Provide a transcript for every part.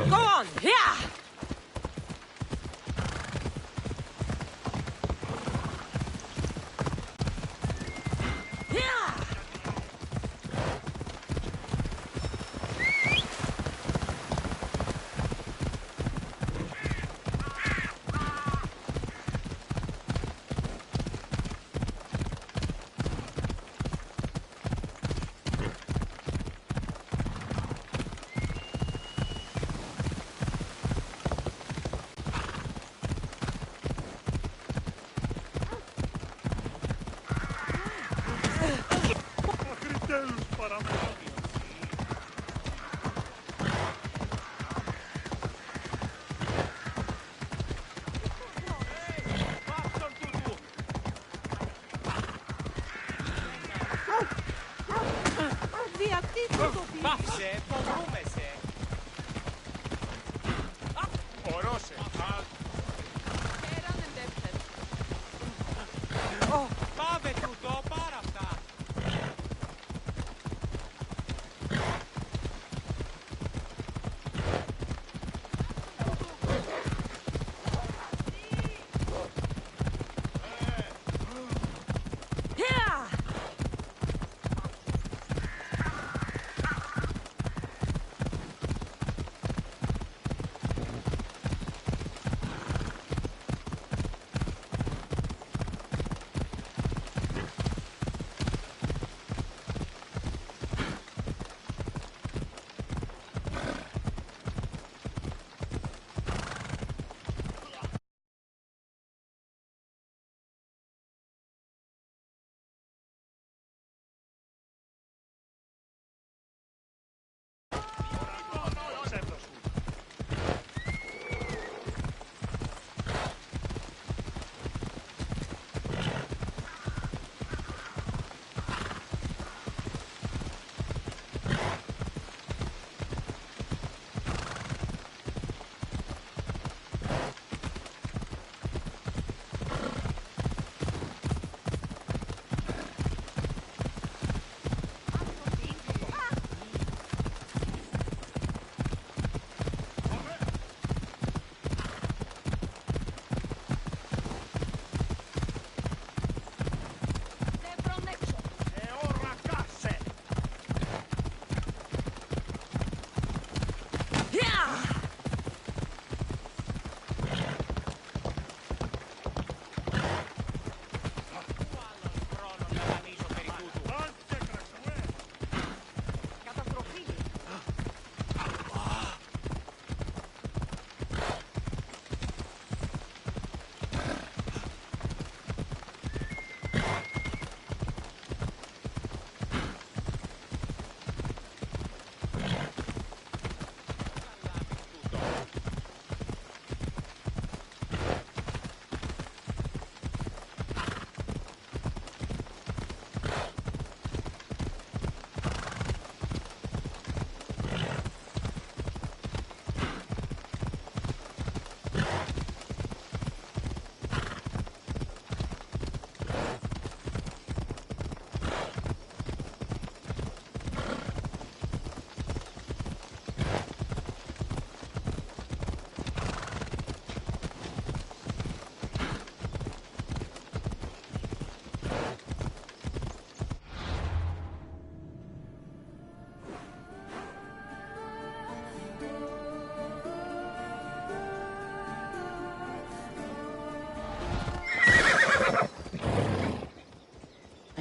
Go on, yeah! Πάψε, φοβούμεσαι. Ορώσε. Πάμε τούτο, πάρα αυτά.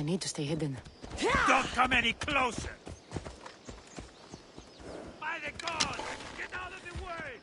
I need to stay hidden. Don't come any closer! By the gods! Get out of the way!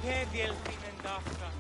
Che διελθύνεν ταύτα.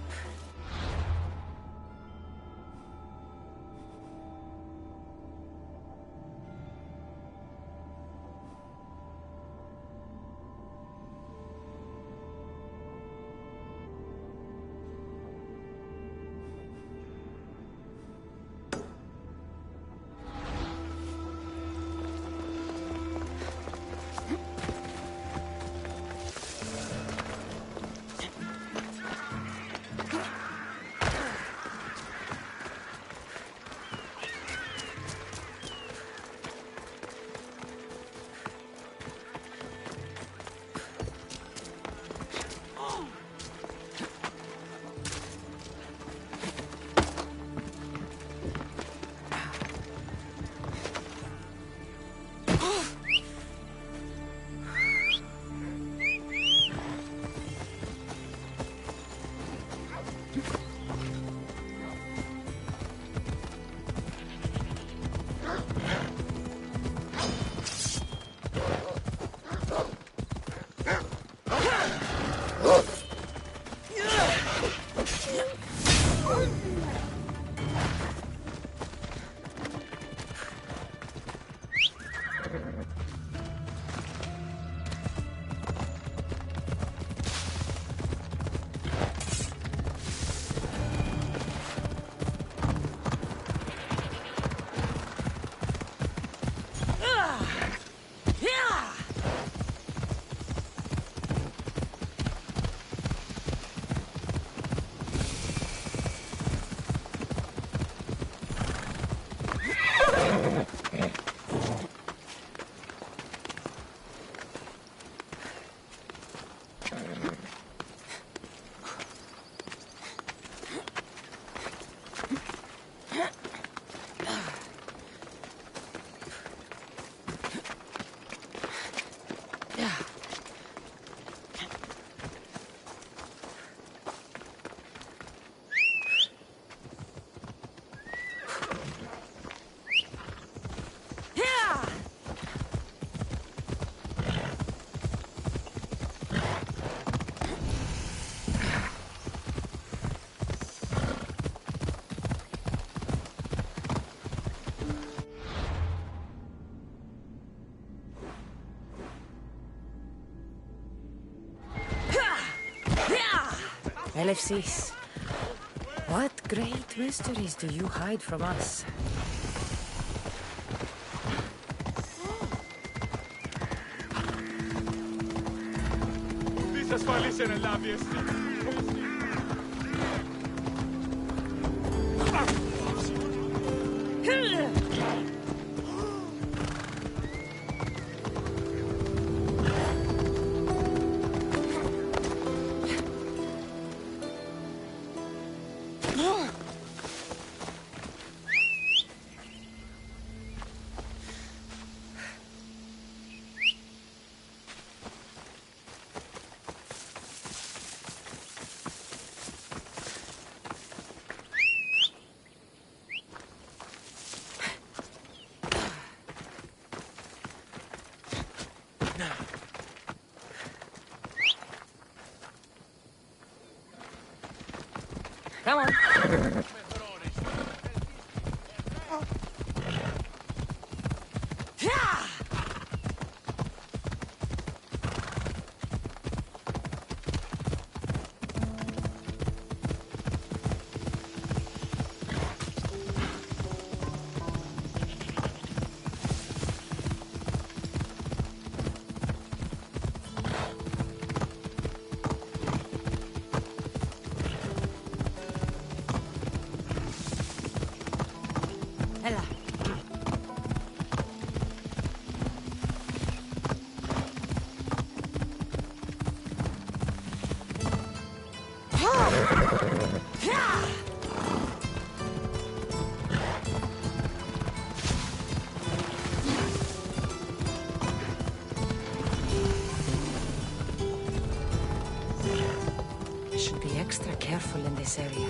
LFCs. What great mysteries do you hide from us? This ασφαλής είναι λάβιες. Come on. Ella. I should be extra careful in this area.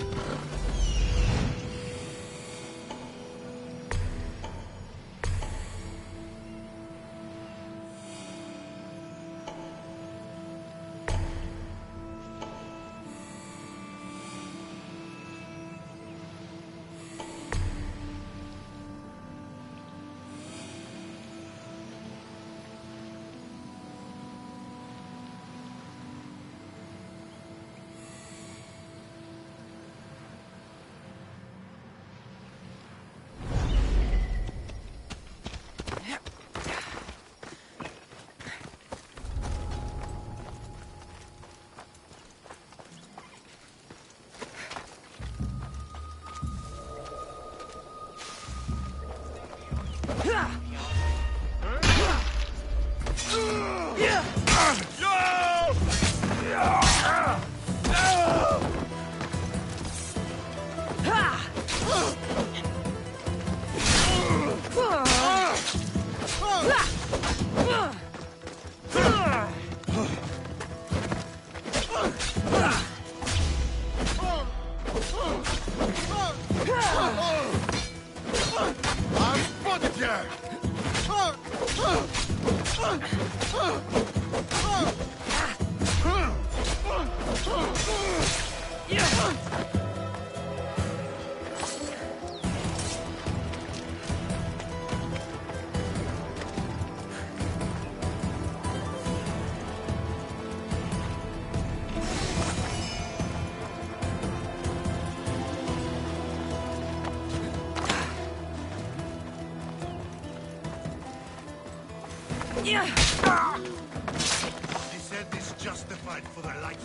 Descent is justified for their life.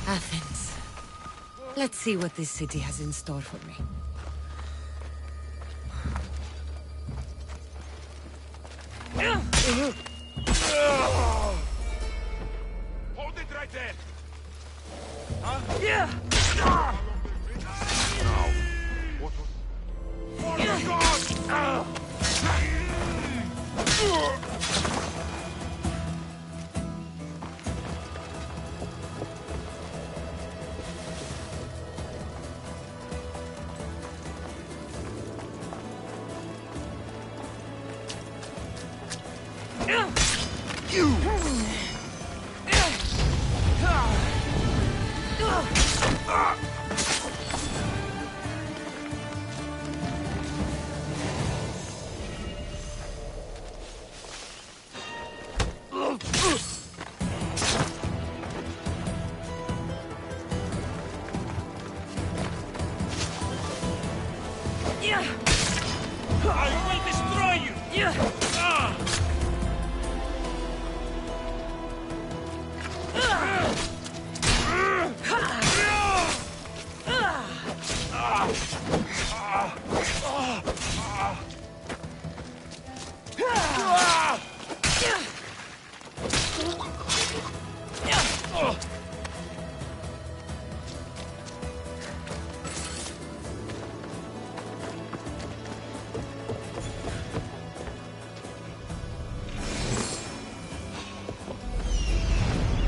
Athens. Let's see what this city has in store for me. Hold it right there. Yeah. For the gods! I will destroy you!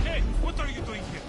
Hey, what are you doing here?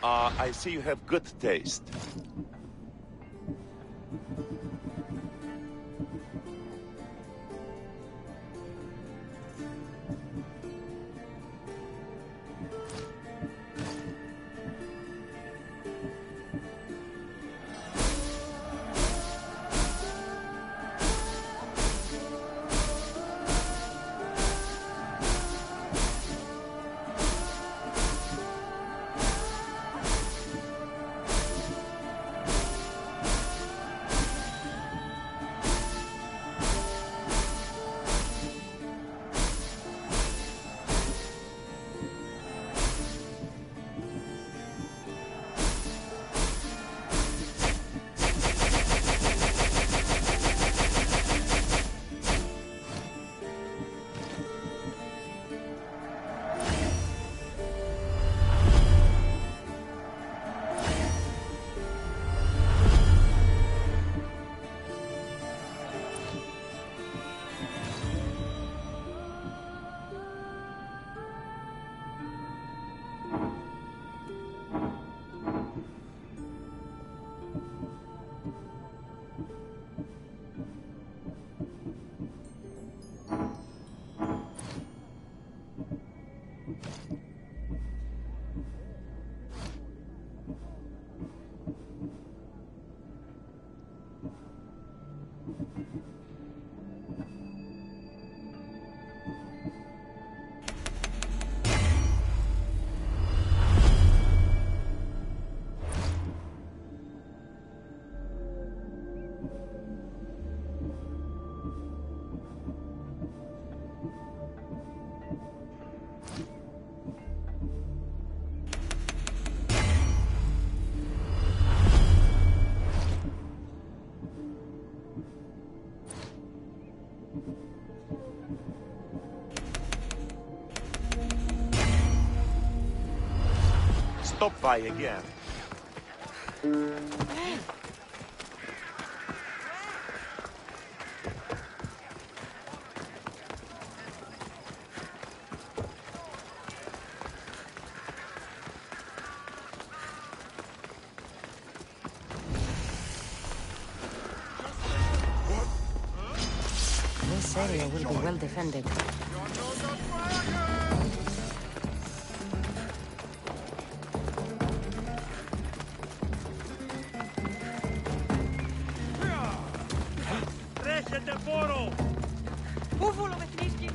I see you have good taste. Stop by again. This area will be well defended. Τρέχετε φόρο! Πού βουλοβεθνίσκει!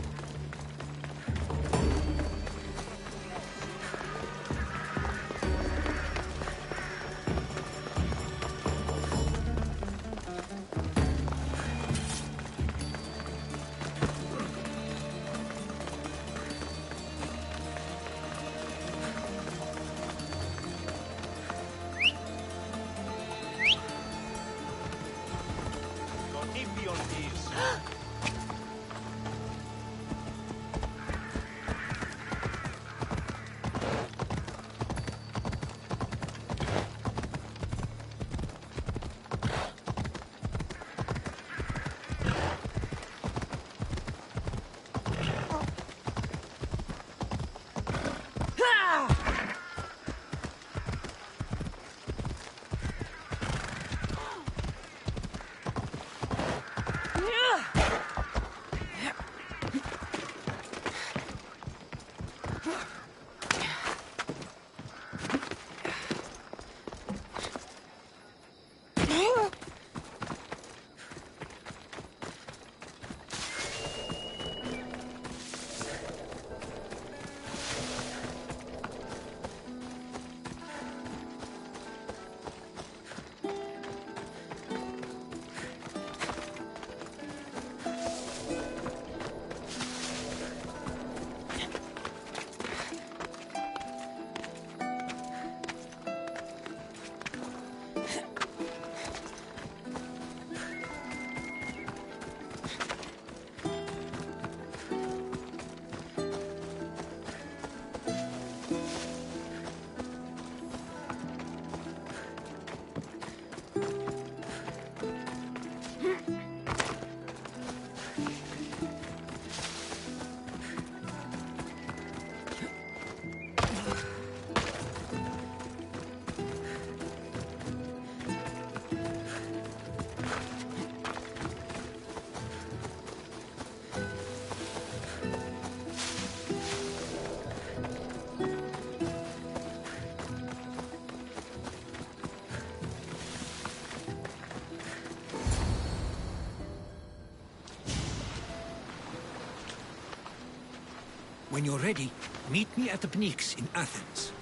When you're ready, meet me at the Pnyx in Athens.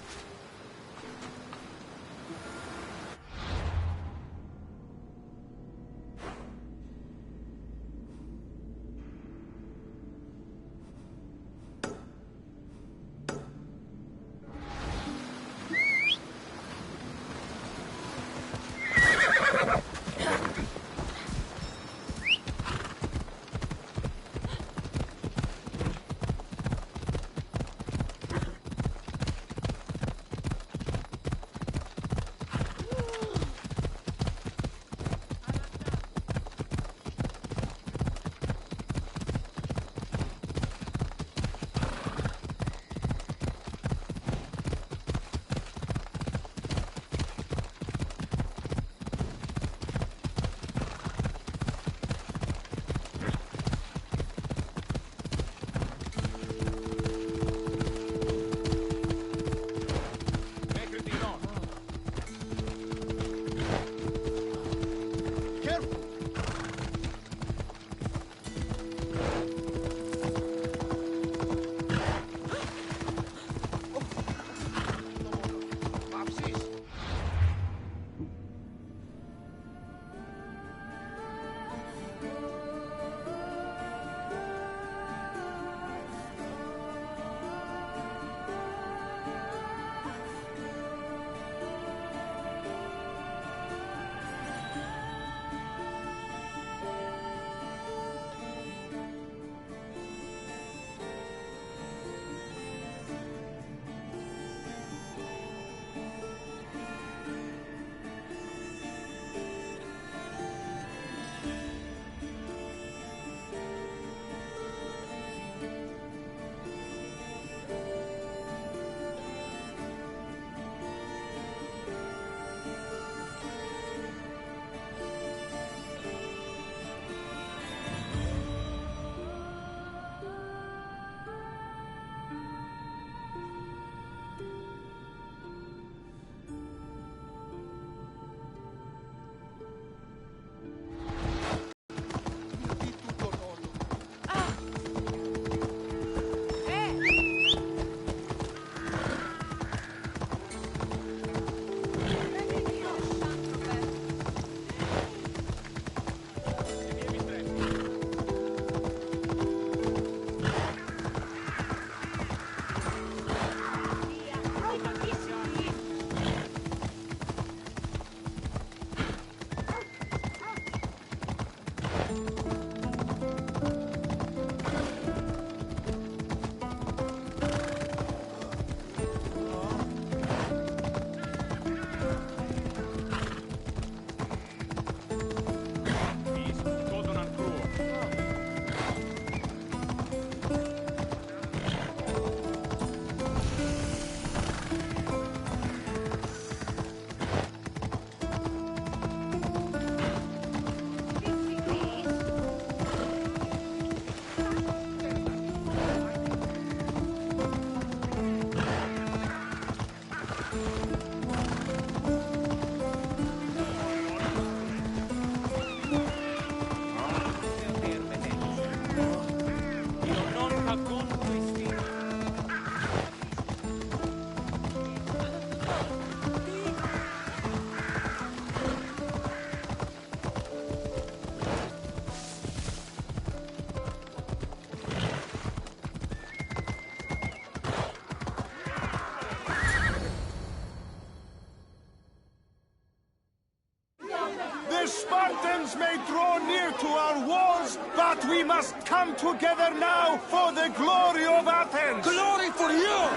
The Spartans may draw near to our walls, but we must come together now for the glory of Athens! Glory for you!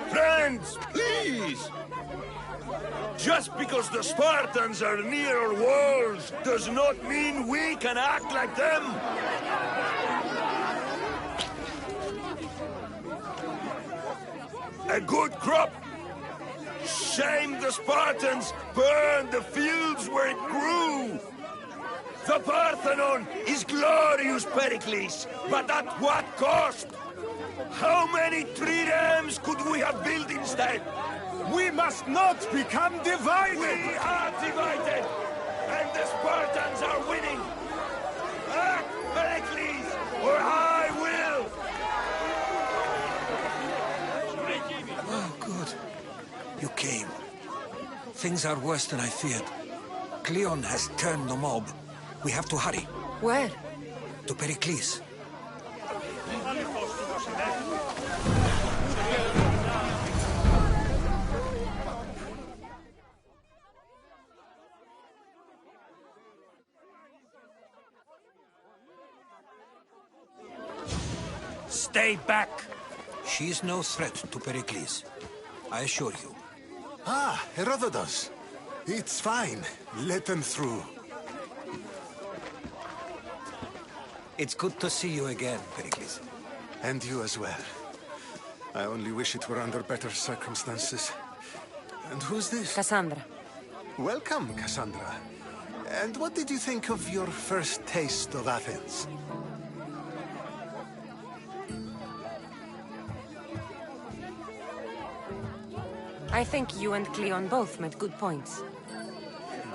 Friends, please! Just because the Spartans are near our walls does not mean we can act like them! A good crop! Shame the Spartans burned the fields where it grew! The Parthenon is glorious, Pericles, but at what cost? How many triremes could we have built instead? We must not become divided! We are divided, and the Spartans are winning! Act, Pericles, or I You came. Things are worse than I feared. Cleon has turned the mob. We have to hurry. Where? To Pericles. Stay back! She's no threat to Pericles. I assure you. Ah, Herodotus. It's fine. Let them through. It's good to see you again, Pericles. And you as well. I only wish it were under better circumstances. And who's this? Cassandra. Welcome, Cassandra. And what did you think of your first taste of Athens? I think you and Cleon both made good points.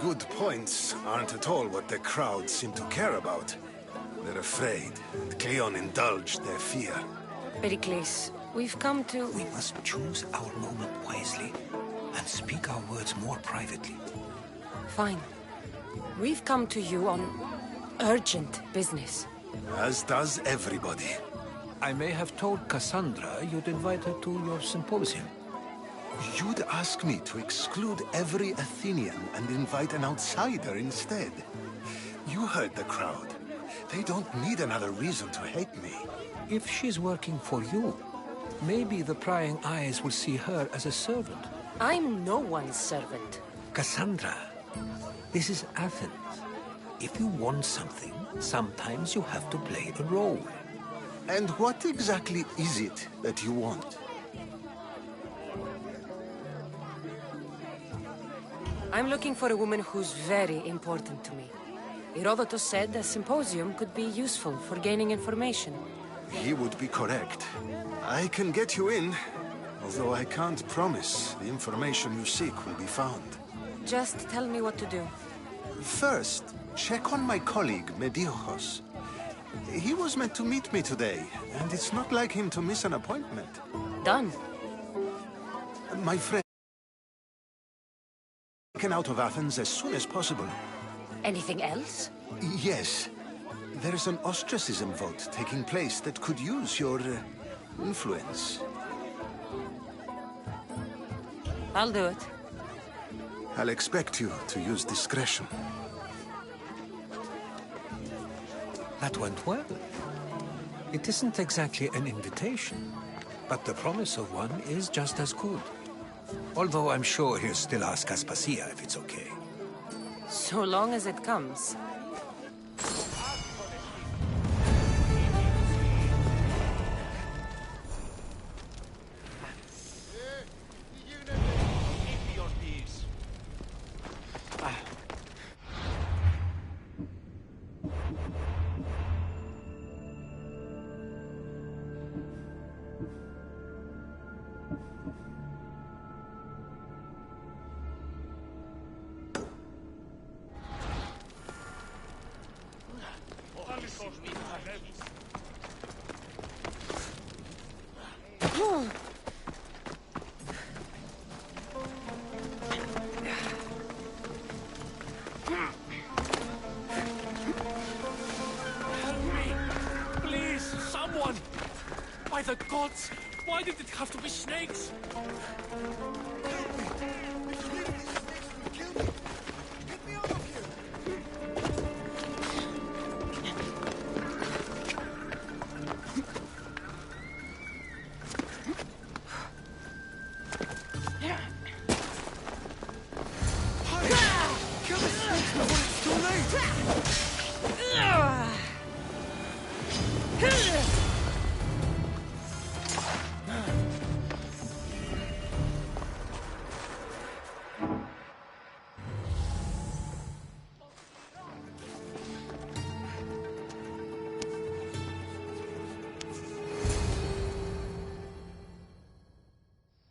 Good points aren't at all what the crowd seem to care about. They're afraid, and Cleon indulged their fear. Pericles, we've come to... We must choose our moment wisely and speak our words more privately. Fine. We've come to you on urgent business. As does everybody. I may have told Cassandra you'd invite her to your symposium. You'd ask me to exclude every Athenian and invite an outsider instead. You heard the crowd. They don't need another reason to hate me. If she's working for you, maybe the prying eyes will see her as a servant. I'm no one's servant. Cassandra, this is Athens. If you want something, sometimes you have to play a role. And what exactly is it that you want? I'm looking for a woman who's very important to me. Herodotus said a symposium could be useful for gaining information. He would be correct. I can get you in, although I can't promise the information you seek will be found. Just tell me what to do. First, check on my colleague, Mediochos. He was meant to meet me today, and it's not like him to miss an appointment. Done. My friend... taken out of Athens as soon as possible. Anything else? Yes. There's an ostracism vote taking place that could use your influence. I'll do it. I'll expect you to use discretion. That went well. It isn't exactly an invitation, but the promise of one is just as good. Although I'm sure he'll still ask Aspasia if it's okay. So long as it comes. Please, someone! By the gods, why did it have to be snakes?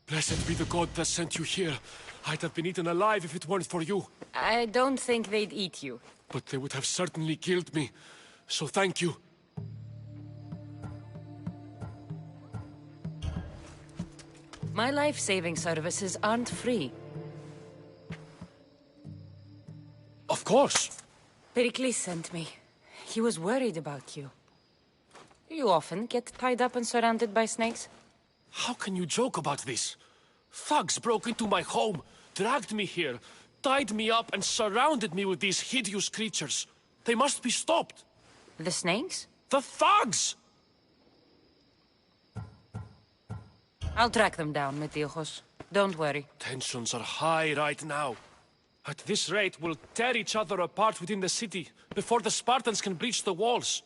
Blessed be the god that sent you here. I'd have been eaten alive if it weren't for you. I don't think they'd eat you. But they would have certainly killed me. So thank you. My life-saving services aren't free. Of course. Pericles sent me. He was worried about you. Do you often get tied up and surrounded by snakes? How can you joke about this? Thugs broke into my home, dragged me here, tied me up and surrounded me with these hideous creatures. They must be stopped. The snakes? The thugs! I'll track them down, Metiojos. Don't worry. Tensions are high right now. At this rate, we'll tear each other apart within the city before the Spartans can breach the walls.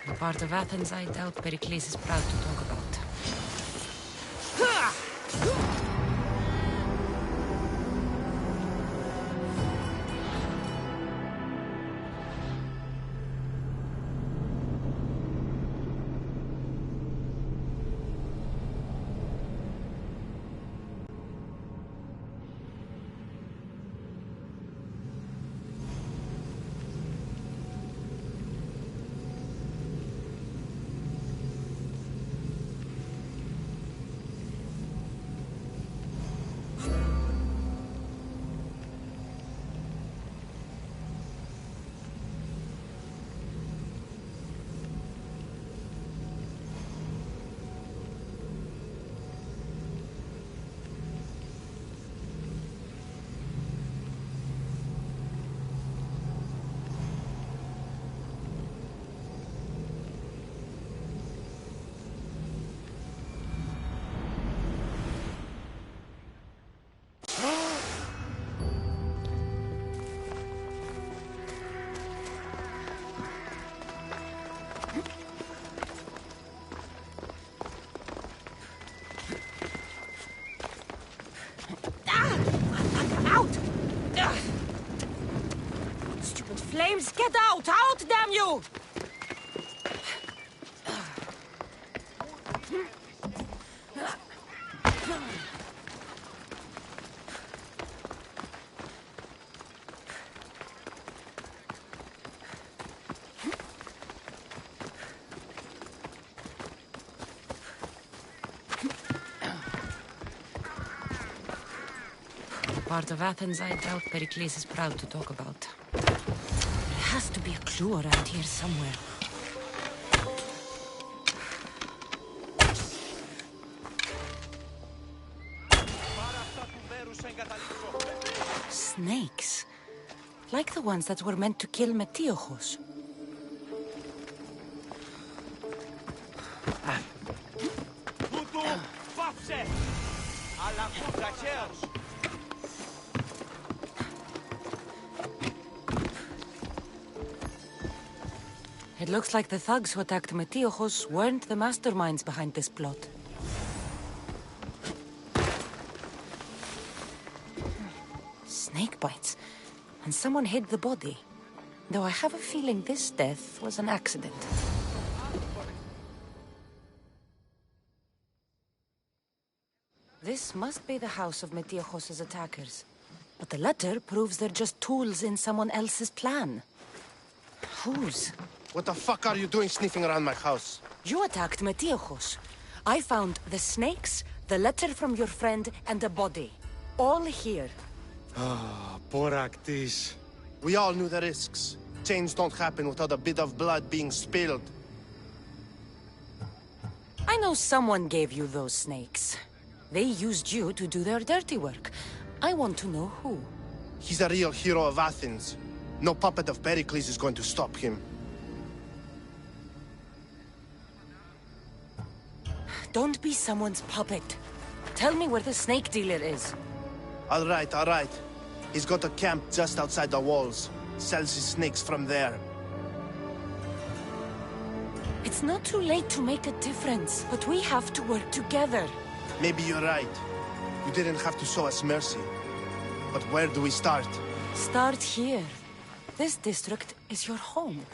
A part of Athens I doubt Pericles is proud to talk about. Flames, get out! Out, damn you! Part of Athens I doubt Pericles is proud to talk about. There has to be a clue around here somewhere. Snakes. Like the ones that were meant to kill Metiojos. It looks like the thugs who attacked Metiojos weren't the masterminds behind this plot. Snake bites. And someone hid the body. Though I have a feeling this death was an accident. This must be the house of Metiojos' attackers. But the letter proves they're just tools in someone else's plan. Whose? What the fuck are you doing sniffing around my house? You attacked Metiojos. I found the snakes, the letter from your friend, and a body. All here. Ah, Boraktis. We all knew the risks. Change don't happen without a bit of blood being spilled. I know someone gave you those snakes. They used you to do their dirty work. I want to know who. He's a real hero of Athens. No puppet of Pericles is going to stop him. Don't be someone's puppet. Tell me where the snake dealer is. All right, all right. He's got a camp just outside the walls. Sells his snakes from there. It's It's not too late to make a difference, but we have to work together. Maybe you're right. You didn't have to show us mercy. But where do we start? Start here. This district is your home.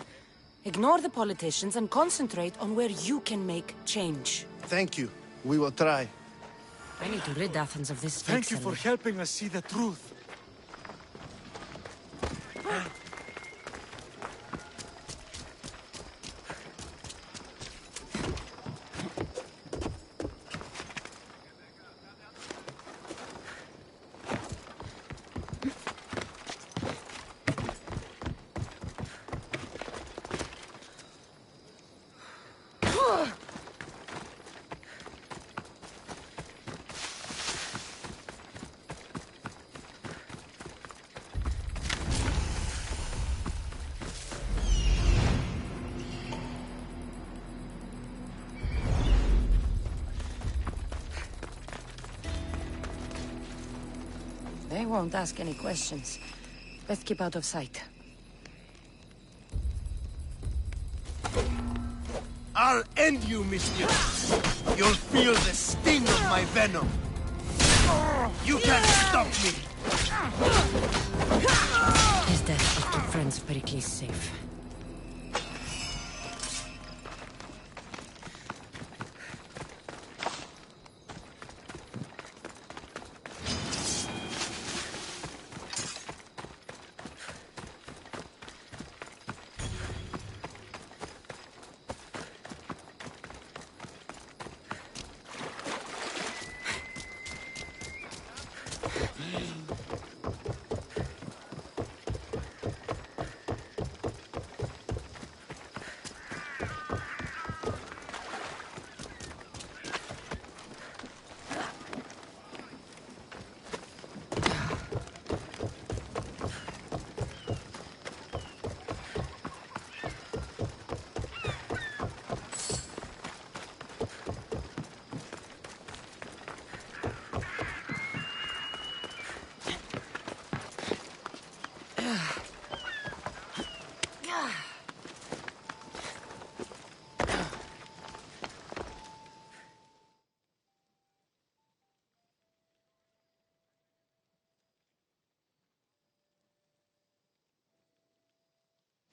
Ignore the politicians and concentrate on where you can make change. Thank you. We will try. I need to rid Athens of this Thank you fake for helping us see the truth. They won't ask any questions. Best keep out of sight. I'll end you, Mistress. You'll feel the sting of my venom. You can't stop me. His death will keep friends of Pericles safe.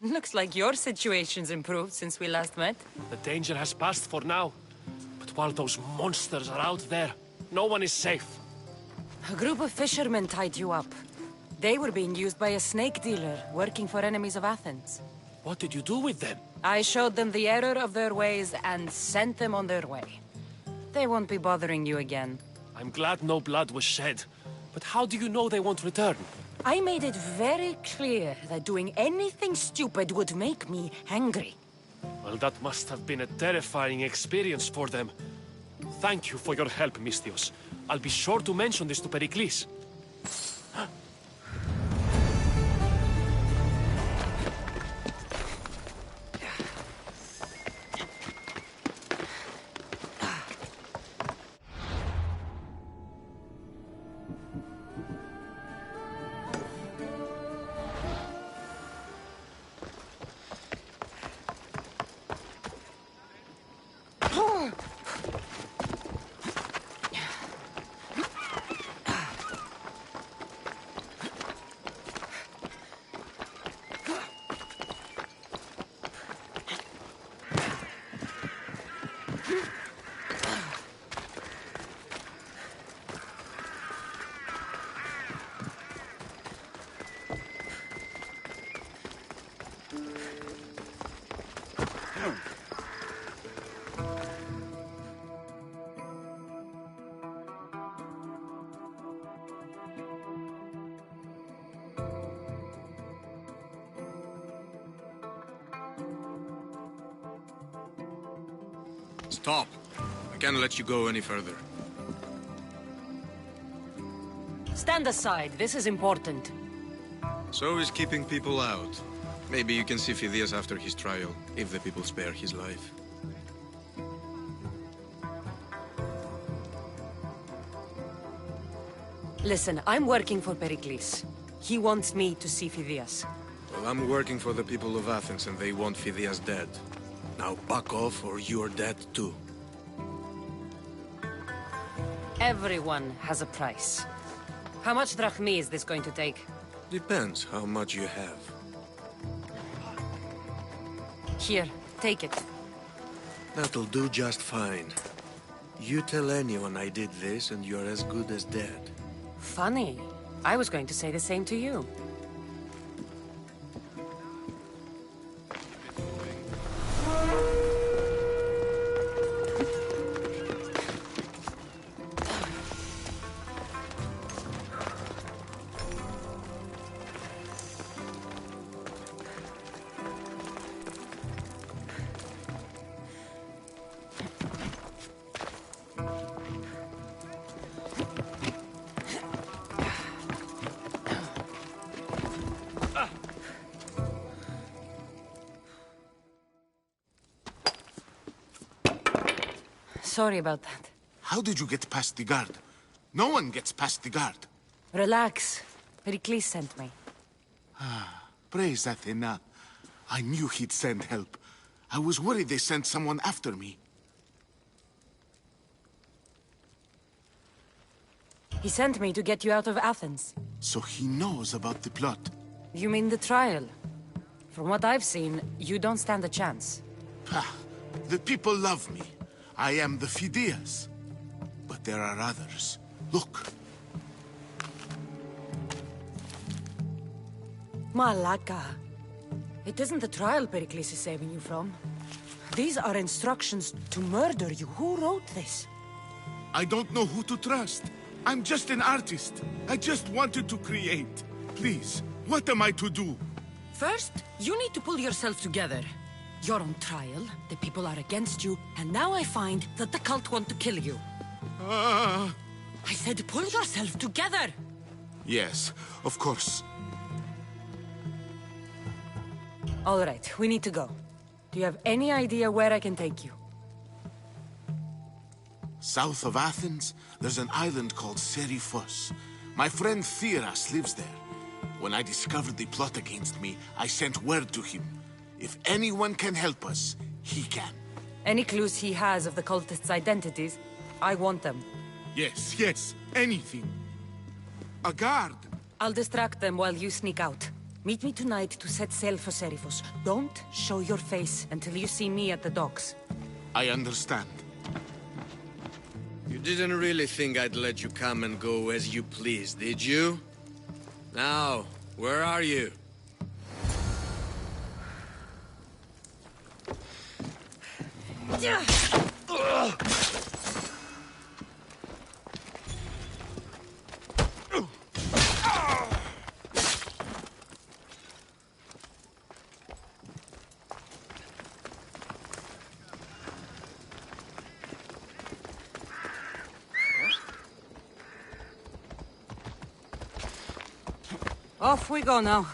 Looks like your situation's improved since we last met. The danger has passed for now. But while those monsters are out there, no one is safe. A group of fishermen tied you up. They were being used by a snake dealer working for enemies of Athens. What did you do with them? I showed them the error of their ways and sent them on their way. They won't be bothering you again. I'm glad no blood was shed. But how do you know they won't return? I made it very clear that doing anything stupid would make me angry. Well, that must have been a terrifying experience for them. Thank you for your help, Misthios. I'll be sure to mention this to Pericles. Stop. I can't let you go any further. Stand aside. This is important. So is keeping people out. Maybe you can see Phidias after his trial, if the people spare his life. Listen, I'm working for Pericles. He wants me to see Phidias. Well, I'm working for the people of Athens and they want Phidias dead. Now back off or you're dead too. Everyone has a price. How much drachmi is this going to take? Depends how much you have. Here, take it. That'll do just fine. You tell anyone I did this and you're as good as dead. Funny. I was going to say the same to you. Sorry about that. How did you get past the guard? No one gets past the guard. Relax. Pericles sent me. Praise Athena. I knew he'd send help. I was worried they sent someone after me. He sent me to get you out of Athens. So he knows about the plot. You mean the trial? From what I've seen, you don't stand a chance. The people love me. I am the Phidias. But there are others. Look. Malaka. It isn't the trial Pericles is saving you from. These are instructions to murder you. Who wrote this? I don't know who to trust. I'm just an artist. I just wanted to create. Please, what am I to do? First, you need to pull yourself together. You're on trial, the people are against you, and now I find that the cult want to kill you. I said pull yourself together! Yes, of course. All right, we need to go. Do you have any idea where I can take you? South of Athens, there's an island called Seriphos. My friend Theras lives there. When I discovered the plot against me, I sent word to him. If anyone can help us, he can. Any clues he has of the cultists' identities, I want them. Yes, anything. A guard. I'll distract them while you sneak out. Meet me tonight to set sail for Seriphos. Don't show your face until you see me at the docks. I understand. You didn't really think I'd let you come and go as you please, did you? Now, where are you? Off we go now.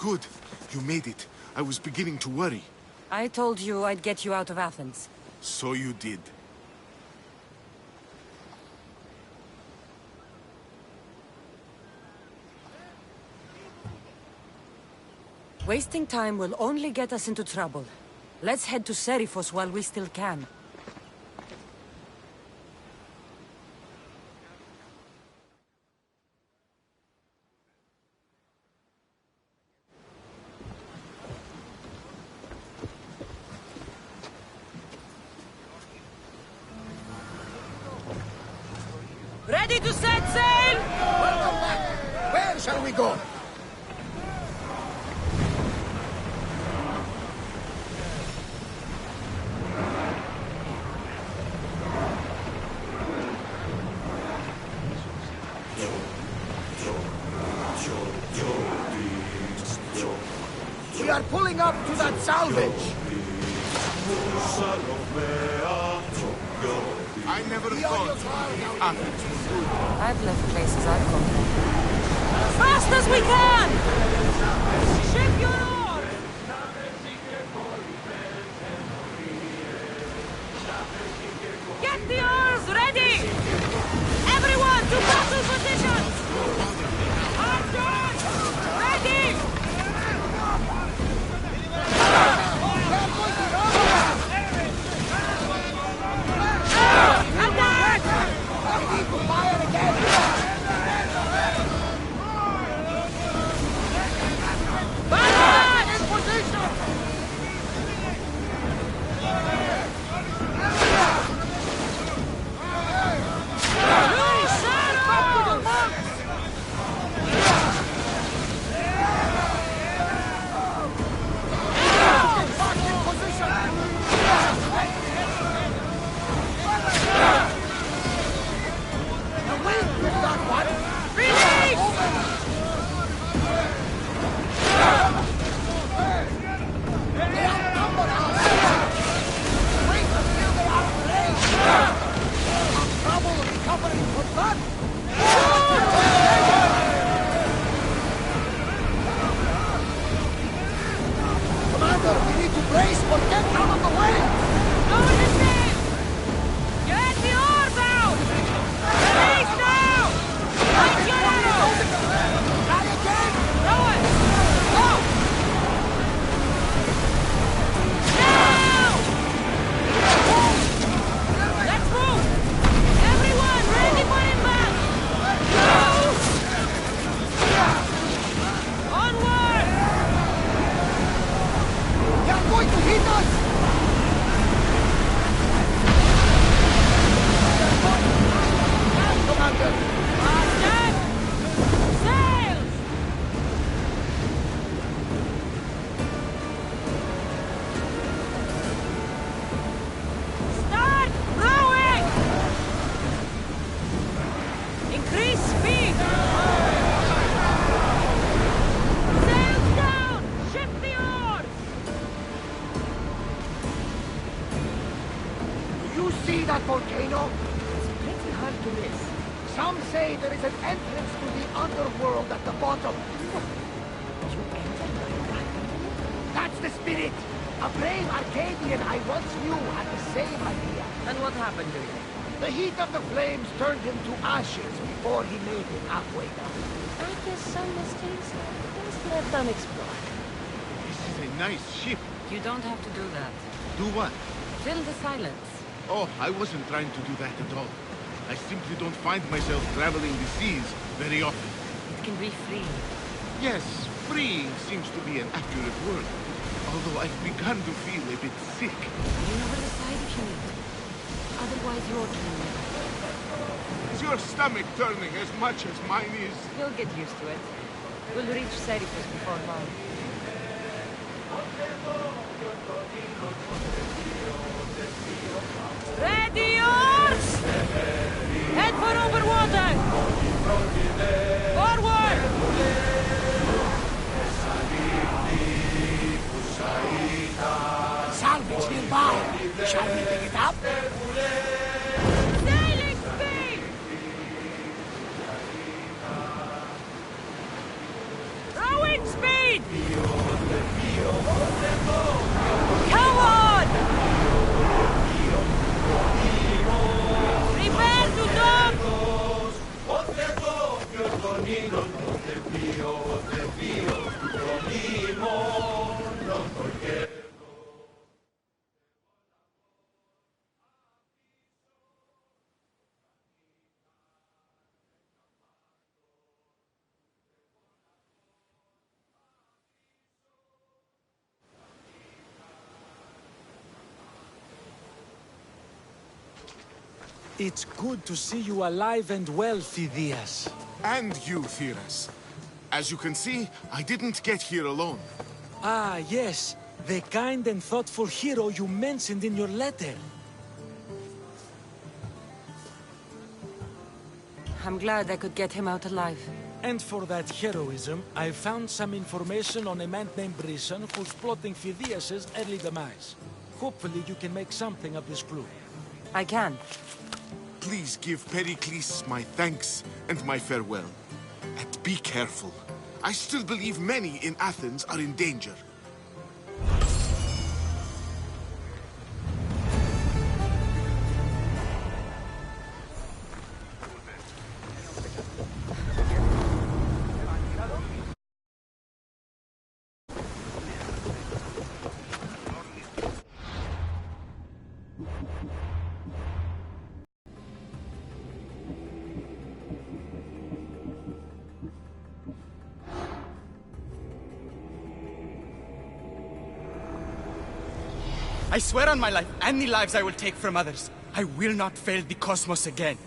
Good. You made it. I was beginning to worry. I told you I'd get you out of Athens. So you did. Wasting time will only get us into trouble. Let's head to Seriphos while we still can. Ready to set sail! Welcome back. Where shall we go? We are pulling up to that salvage. I never thought Athens would do. I've left places I've gone from. As fast as we can! Ship your oar! Get the oars ready! Everyone to battle positions! Arms on! Ready! volcano? It's pretty hard to miss. Some say there is an entrance to the underworld at the bottom. That's the spirit! A brave Arcadian I once knew had the same idea. And what happened to you? The heat of the flames turned him to ashes before he made it halfway down. I guess some mysteries are best left unexplored. This is a nice ship. You don't have to do that. Do what? Fill the silence. Oh, I wasn't trying to do that at all. I simply don't find myself traveling the seas very often. It can be free. Yes, freeing seems to be an accurate word. Although I've begun to feel a bit sick. You never decide if you need to. Otherwise, you're killing me. Is your stomach turning as much as mine is? You'll get used to it. We'll reach Serifus before long. Ready, yours! Head for over water! Forward! Salvage nearby. Shall we pick it up? Sailing speed! Rowing speed! Come on! Prepare to dock! It's good to see you alive and well, Phidias. And you, Theras. As you can see, I didn't get here alone. Ah, yes. The kind and thoughtful hero you mentioned in your letter. I'm glad I could get him out alive. And for that heroism, I found some information on a man named Brisson who's plotting Phidias' early demise. Hopefully you can make something of this clue. I can. Please give Pericles my thanks and my farewell. And be careful. I still believe many in Athens are in danger. I swear on my life and the lives I will take from others, I will not fail the cosmos again.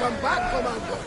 Welcome back, Commander.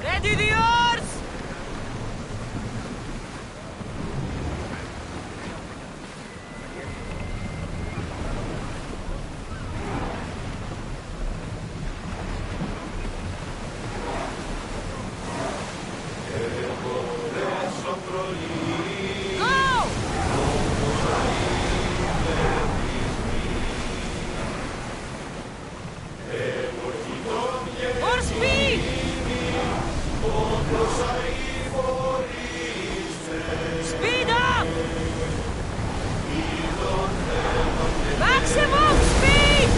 Ready the oars! More speed! Speed up! Maximum speed!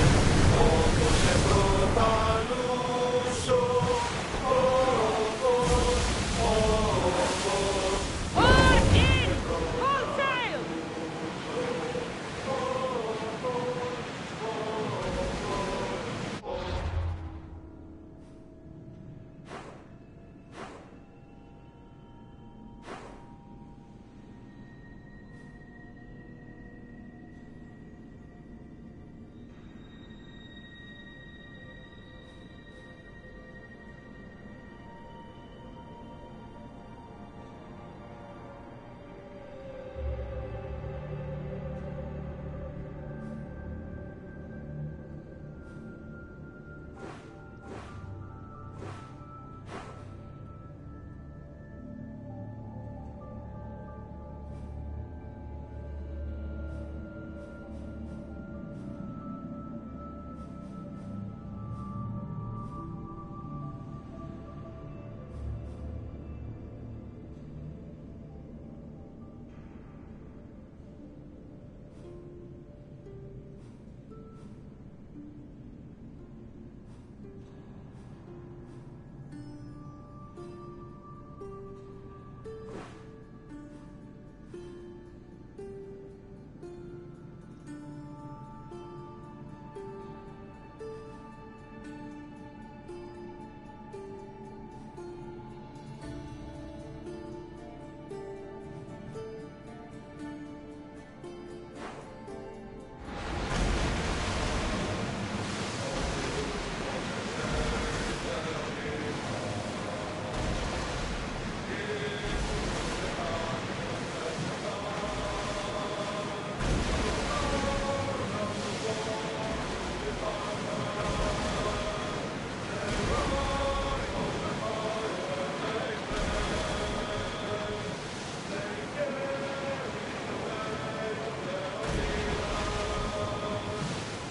Port in! Full sail!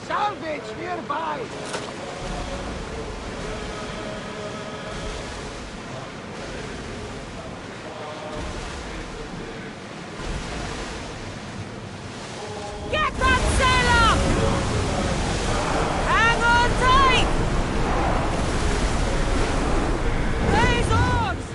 Salvage nearby! Get that sail up! Hang on tight! Raise oars!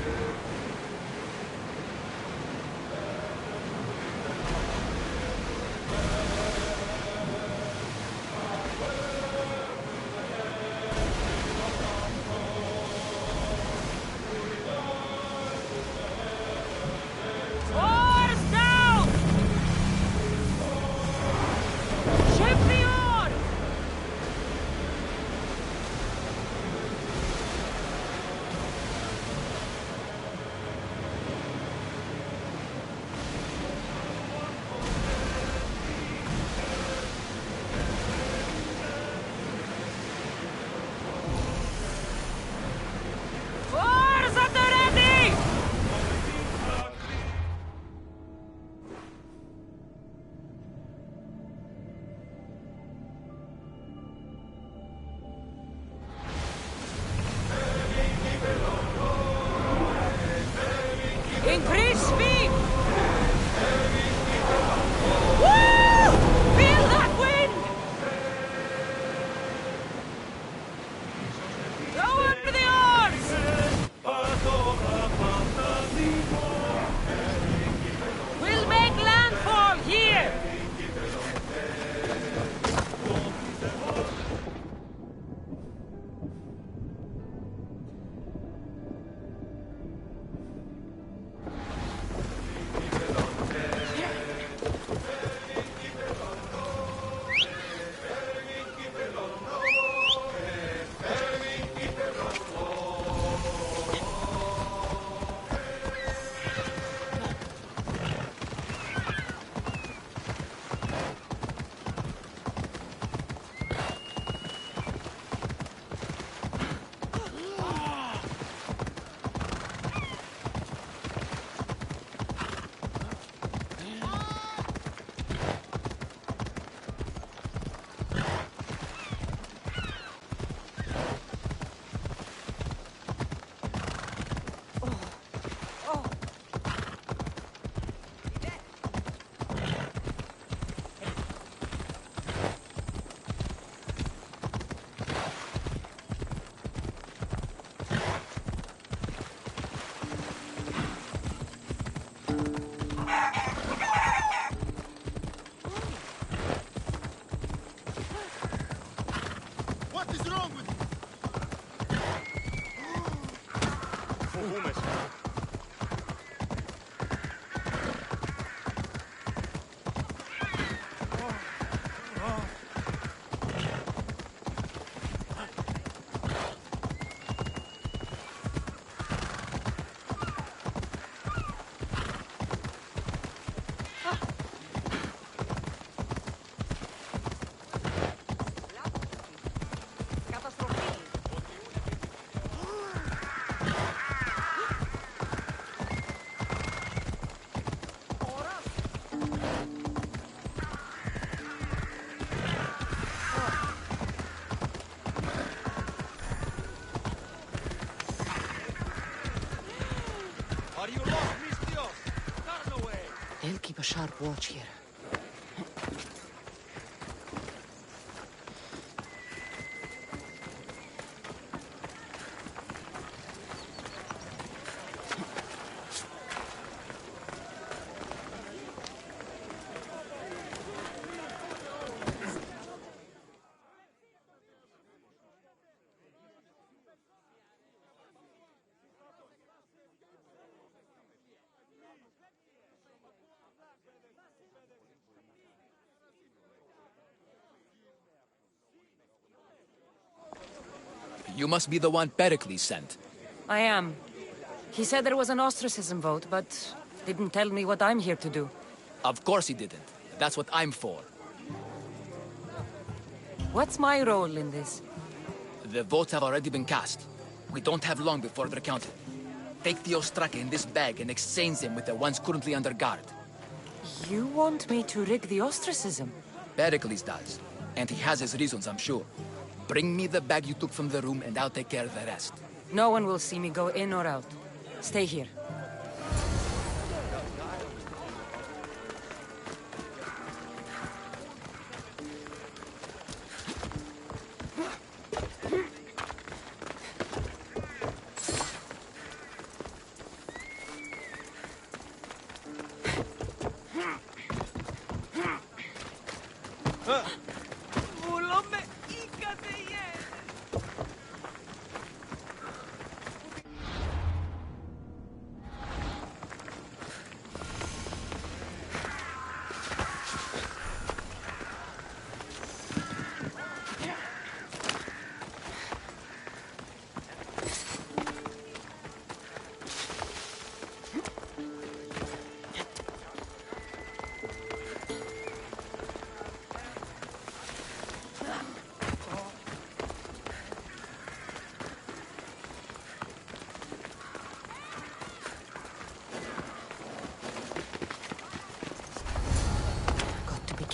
Oars down! Ship the oar! Oars at the ready! Increase speed! Woo! Feel that wind! Lower the oars! Are you lost, Mistios? Turn away! They'll keep a sharp watch here. You must be the one Pericles sent. I am. He said there was an ostracism vote, but didn't tell me what I'm here to do. Of course he didn't. That's what I'm for. What's my role in this? The votes have already been cast. We don't have long before they're counted. Take the Ostraka in this bag and exchange them with the ones currently under guard. You want me to rig the ostracism? Pericles does. And he has his reasons, I'm sure. Bring me the bag you took from the room and I'll take care of the rest. No one will see me go in or out. Stay here.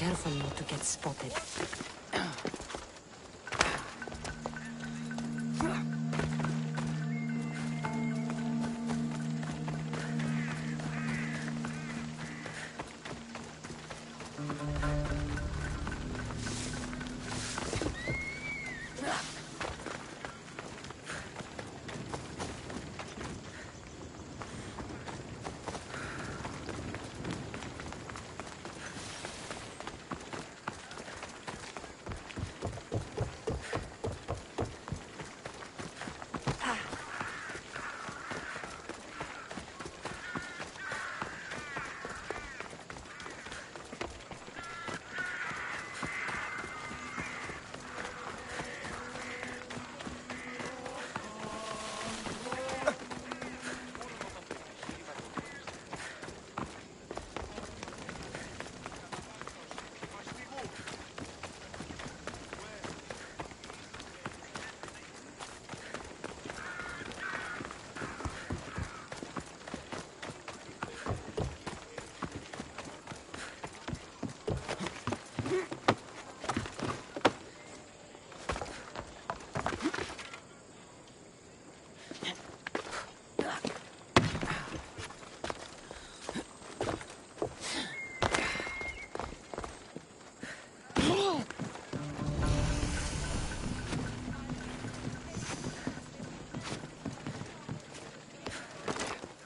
Careful not to get spotted.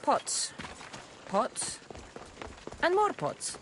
Pots. Pots. And more pots.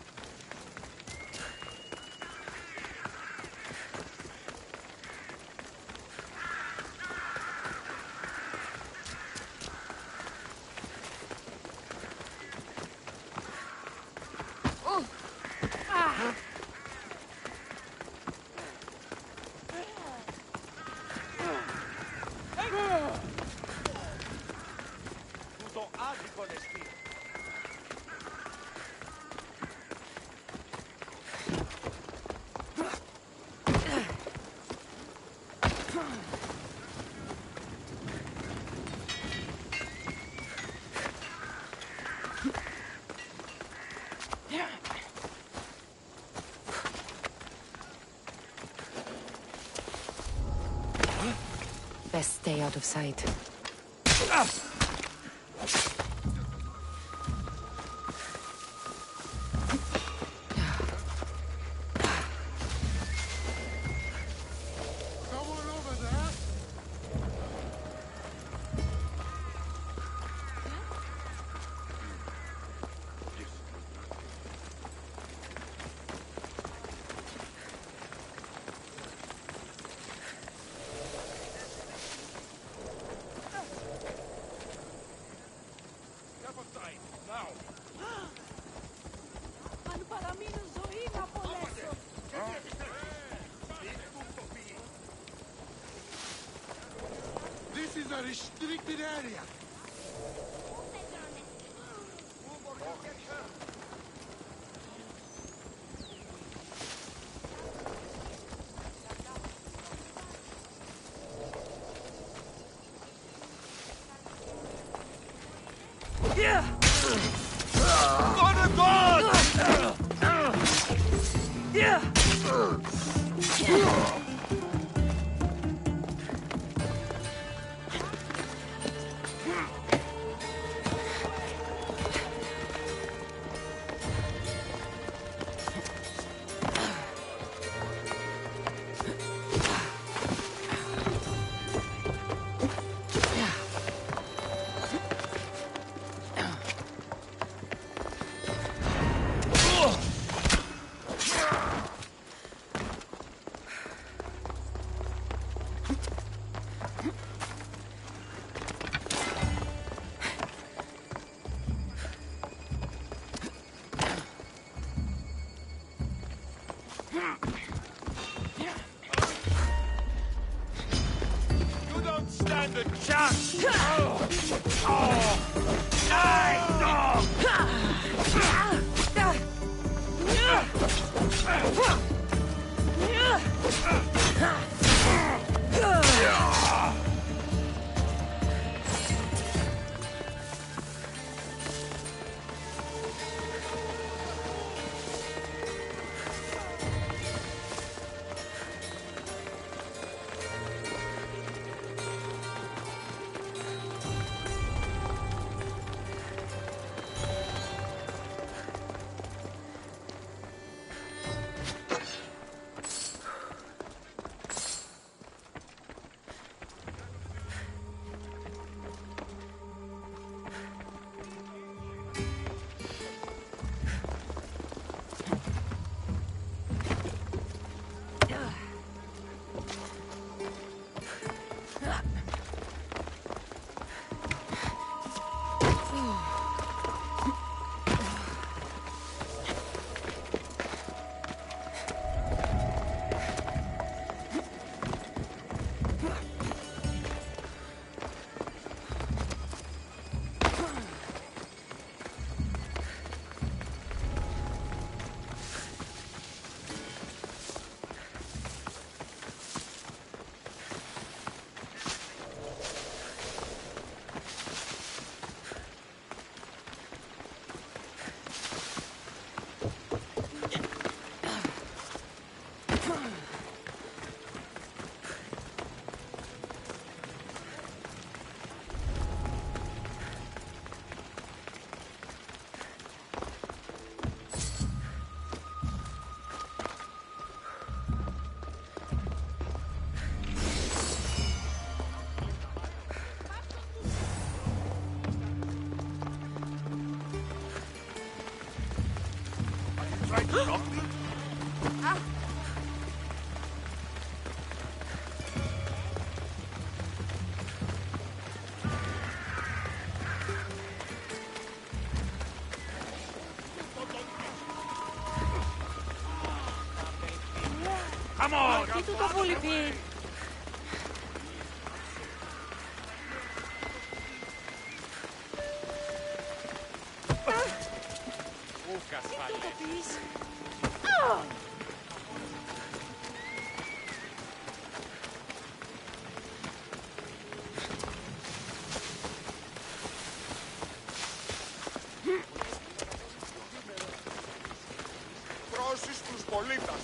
Best stay out of sight. Αν παραμείνω ζωή να απολέσω. This is a restricted area. You don't stand a chance! Die, dog! Come on! Τι του το βουλιπεί. Πρόσης τους πολίτες.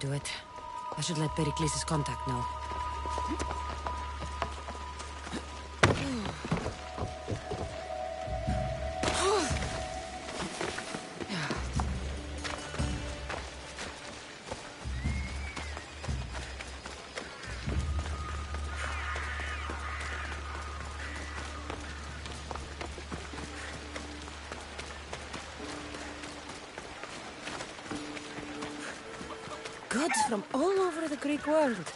do it. I should let Pericles' contact know. Goods from all over the Greek world.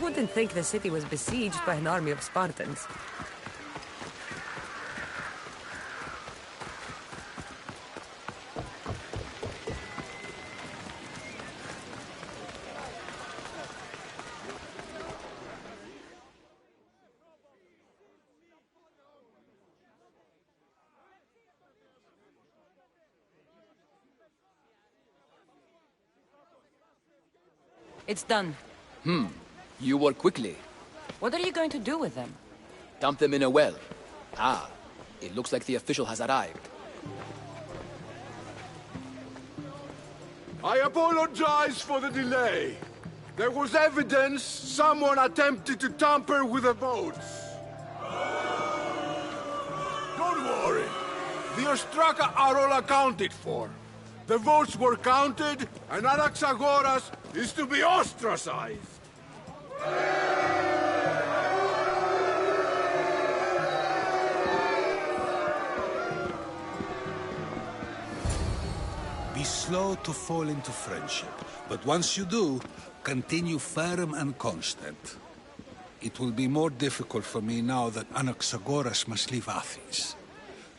wouldn't think the city was besieged by an army of Spartans. It's done. You work quickly. What are you going to do with them? Dump them in a well. Ah, it looks like the official has arrived. I apologize for the delay. There was evidence someone attempted to tamper with the votes. Don't worry. The Ostraka are all accounted for. The votes were counted, and Anaxagoras is to be ostracized. Be slow to fall into friendship, but once you do, continue firm and constant. It will be more difficult for me now that Anaxagoras must leave Athens.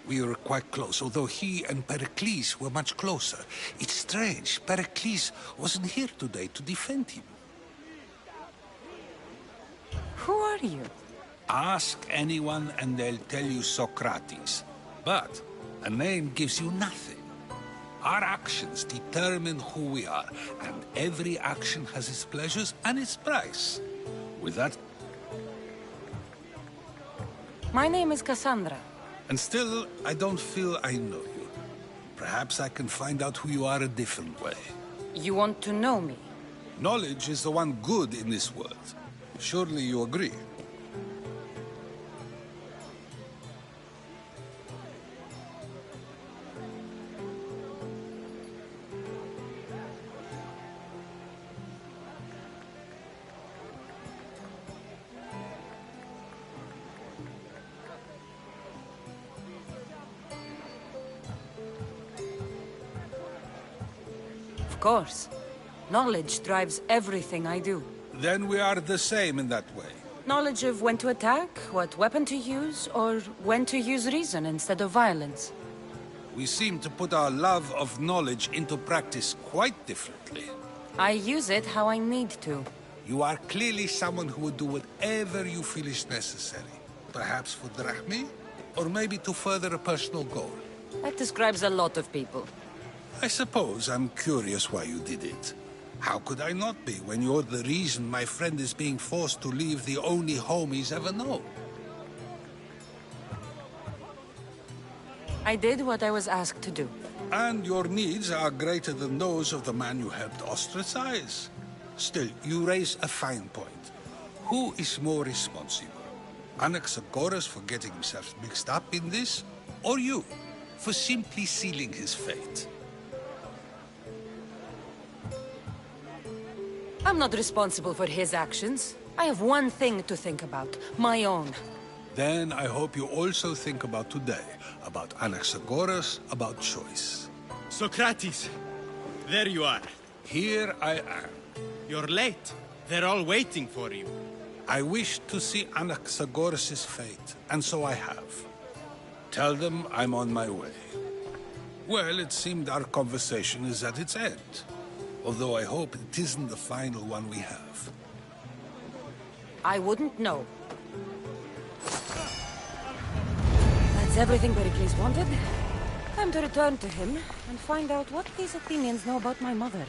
We were quite close, although he and Pericles were much closer. It's strange, Pericles wasn't here today to defend him. Who are you? Ask anyone and they'll tell you Socrates. But a name gives you nothing. Our actions determine who we are, and every action has its pleasures and its price. With that... My name is Cassandra. And still, I don't feel I know you. Perhaps I can find out who you are a different way. You want to know me? Knowledge is the one good in this world. Surely you agree? Of course. Knowledge drives everything I do. Then we are the same in that way. Knowledge of when to attack, what weapon to use, or when to use reason instead of violence. We seem to put our love of knowledge into practice quite differently. I use it how I need to. You are clearly someone who would do whatever you feel is necessary. Perhaps for drachmi, or maybe to further a personal goal. That describes a lot of people. I suppose I'm curious why you did it. How could I not be when you're the reason my friend is being forced to leave the only home he's ever known? I did what I was asked to do. And your needs are greater than those of the man you helped ostracize. Still, you raise a fine point. Who is more responsible? Anaxagoras for getting himself mixed up in this? Or you, for simply sealing his fate? I'm not responsible for his actions. I have one thing to think about, my own. Then I hope you also think about today, about Anaxagoras, about choice. Socrates, there you are. Here I am. You're late. They're all waiting for you. I wish to see Anaxagoras' fate, and so I have. Tell them I'm on my way. Well, it seemed our conversation is at its end. Although I hope it isn't the final one we have. I wouldn't know. That's everything Pericles wanted. Time to return to him and find out what these Athenians know about my mother.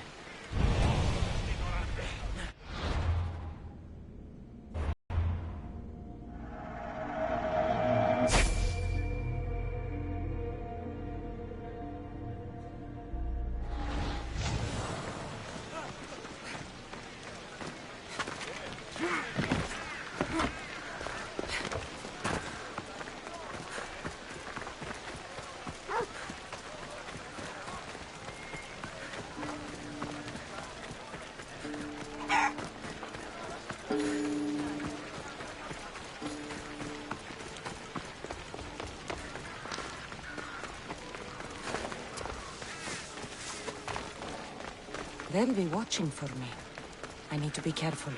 They'll be watching for me. I need to be careful.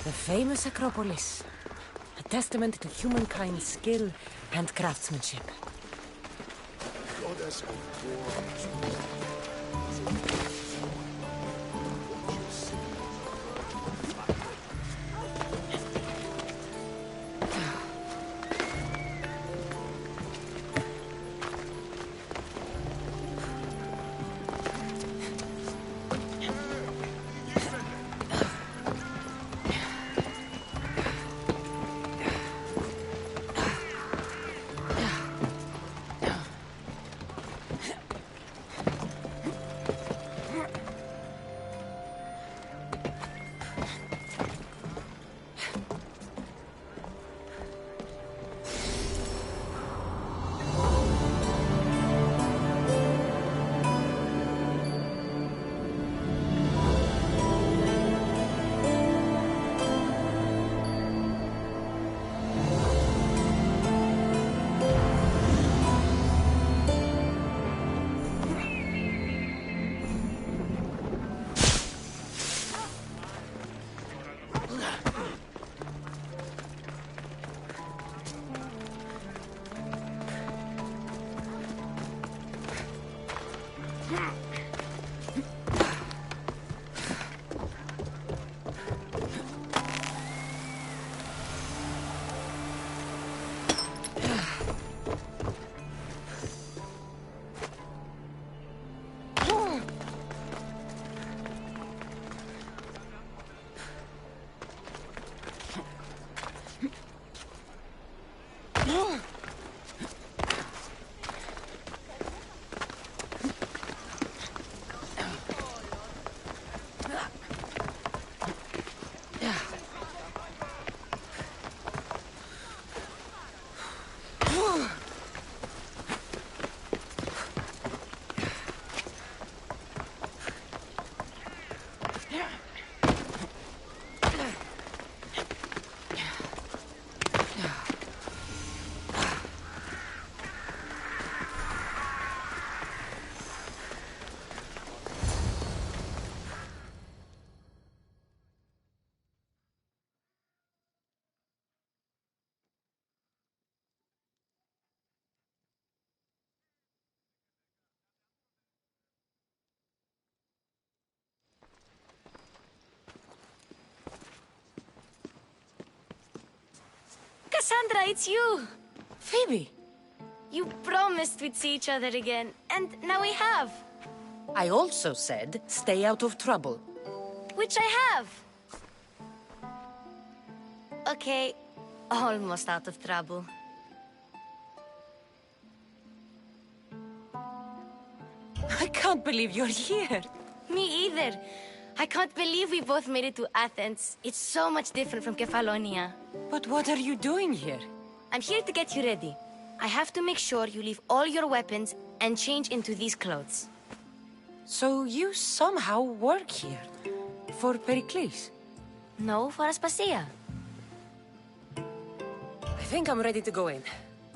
The famous Acropolis. A testament to humankind's skill and craftsmanship. Cassandra, it's you! Phoebe! You promised we'd see each other again, and now we have. I also said, stay out of trouble. Which I have. Okay, almost out of trouble. I can't believe you're here. Me either. I can't believe we both made it to Athens. It's so much different from Kefalonia. But what are you doing here? I'm here to get you ready. I have to make sure you leave all your weapons and change into these clothes. So you somehow work here? For Pericles? No, for Aspasia. I think I'm ready to go in.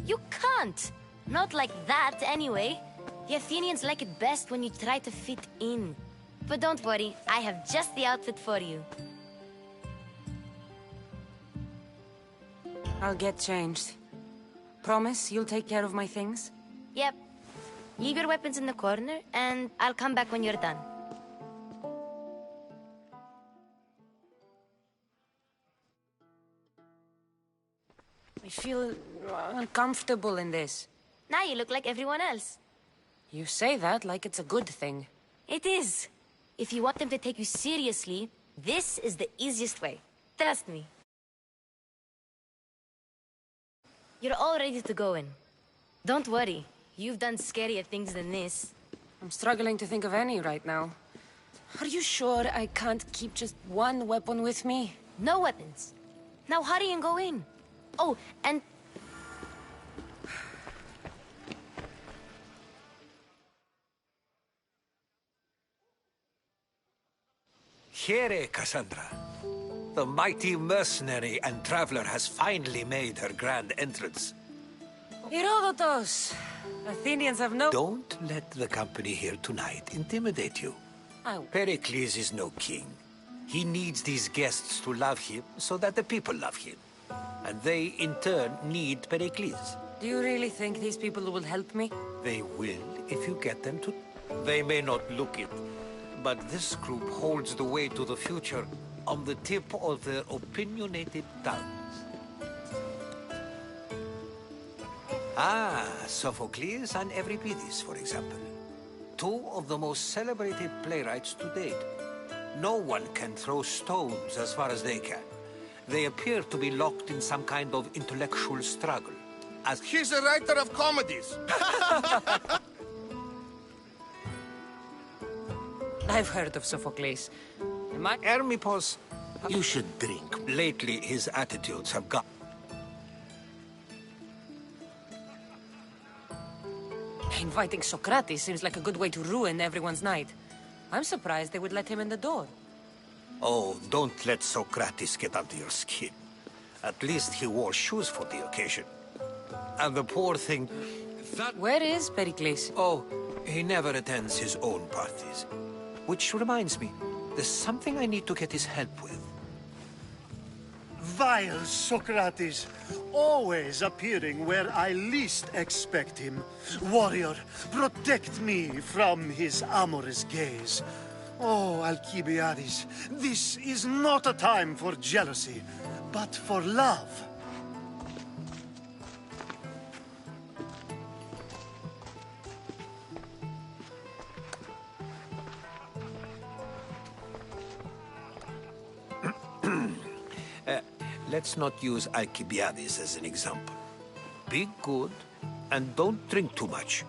You can't! Not like that, anyway. The Athenians like it best when you try to fit in. But don't worry, I have just the outfit for you. I'll get changed. Promise you'll take care of my things? Yep. Leave your weapons in the corner, and I'll come back when you're done. I feel uncomfortable in this. Now you look like everyone else. You say that like it's a good thing. It is. If you want them to take you seriously, this is the easiest way. Trust me. You're all ready to go in. Don't worry. You've done scarier things than this. I'm struggling to think of any right now. Are you sure I can't keep just one weapon with me? No weapons. Now hurry and go in. Oh, and... Here, Cassandra. The mighty mercenary and traveler has finally made her grand entrance. Herodotus! Athenians have no... Don't let the company here tonight intimidate you. Oh. Pericles is no king. He needs these guests to love him so that the people love him. And they, in turn, need Pericles. Do you really think these people will help me? They will if you get them to. They may not look it, but this group holds the way to the future on the tip of their opinionated tongues. Ah, Sophocles and Euripides, for example. Two of the most celebrated playwrights to date. No one can throw stones as far as they can. They appear to be locked in some kind of intellectual struggle. As he's a writer of comedies. I've heard of Sophocles. Hermippos, you should drink. Lately, his attitudes have got... Inviting Socrates seems like a good way to ruin everyone's night. I'm surprised they would let him in the door. Oh, don't let Socrates get under your skin. At least he wore shoes for the occasion. And the poor thing... Where is Pericles? Oh, he never attends his own parties. Which reminds me, there's something I need to get his help with. Vile Socrates, always appearing where I least expect him. Warrior, protect me from his amorous gaze. Oh, Alcibiades, this is not a time for jealousy, but for love. Let's not use Alcibiades as an example. Be good, and don't drink too much.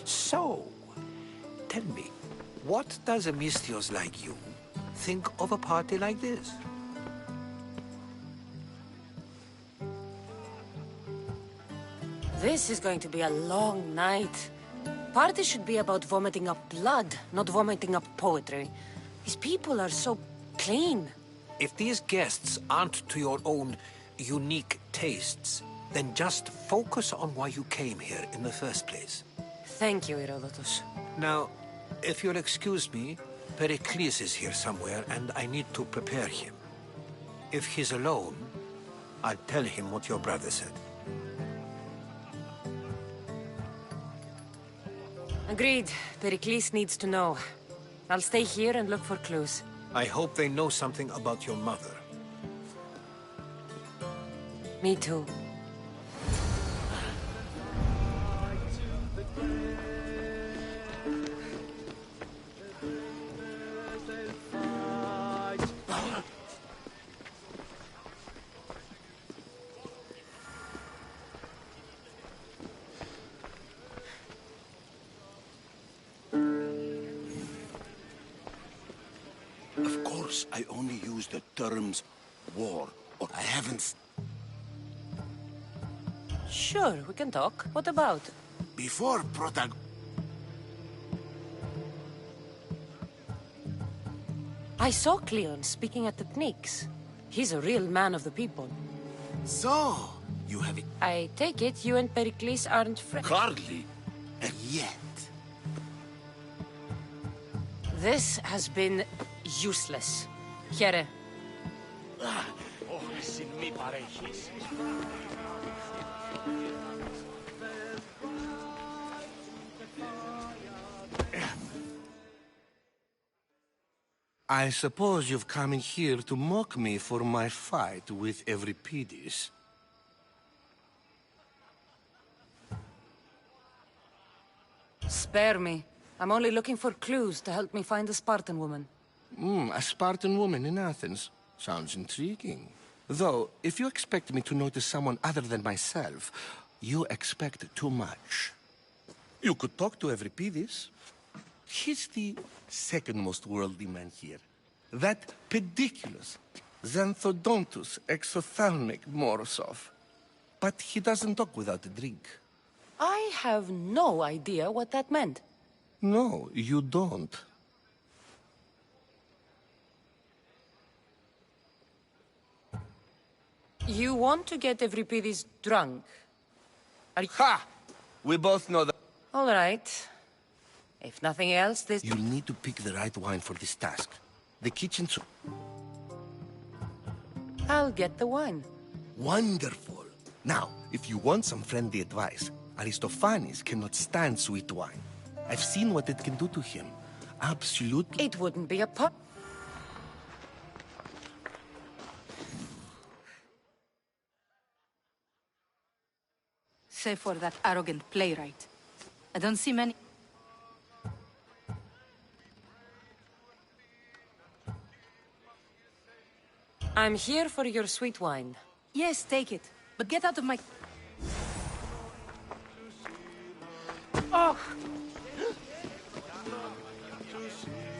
So, tell me, what does a Misthios like you think of a party like this? This is going to be a long night. Party should be about vomiting up blood, not vomiting up poetry. These people are so clean. If these guests aren't to your own unique tastes, then just focus on why you came here in the first place. Thank you, Herodotus. Now, if you'll excuse me, Pericles is here somewhere, and I need to prepare him. If he's alone, I'll tell him what your brother said. Agreed. Pericles needs to know. I'll stay here and look for clues. I hope they know something about your mother. Me too. Of course, I only use the terms war, or I haven't... Sure, we can talk. What about? Before I saw Cleon speaking at the Pnyx. He's a real man of the people. So, you have it... I take it you and Pericles aren't friends. Hardly. And yet... This has been useless. Here. I suppose you've come in here to mock me for my fight with Euripides. Spare me. I'm only looking for clues to help me find a Spartan woman. A Spartan woman in Athens. Sounds intriguing. Though, if you expect me to notice someone other than myself, you expect too much. You could talk to Euripides. He's the second most worldly man here. That pediculous, xanthodontus exophthalmic Morosov. But he doesn't talk without a drink. I have no idea what that meant. No, you don't. You want to get Euripides drunk? Ha! We both know that. All right. If nothing else, this... You'll need to pick the right wine for this task. The kitchen I'll get the wine. Wonderful. Now, if you want some friendly advice, Aristophanes cannot stand sweet wine. I've seen what it can do to him. Absolutely. It wouldn't be a pub. Save for that arrogant playwright. I don't see many... I'm here for your sweet wine. Yes, take it. But get out of my... Oh!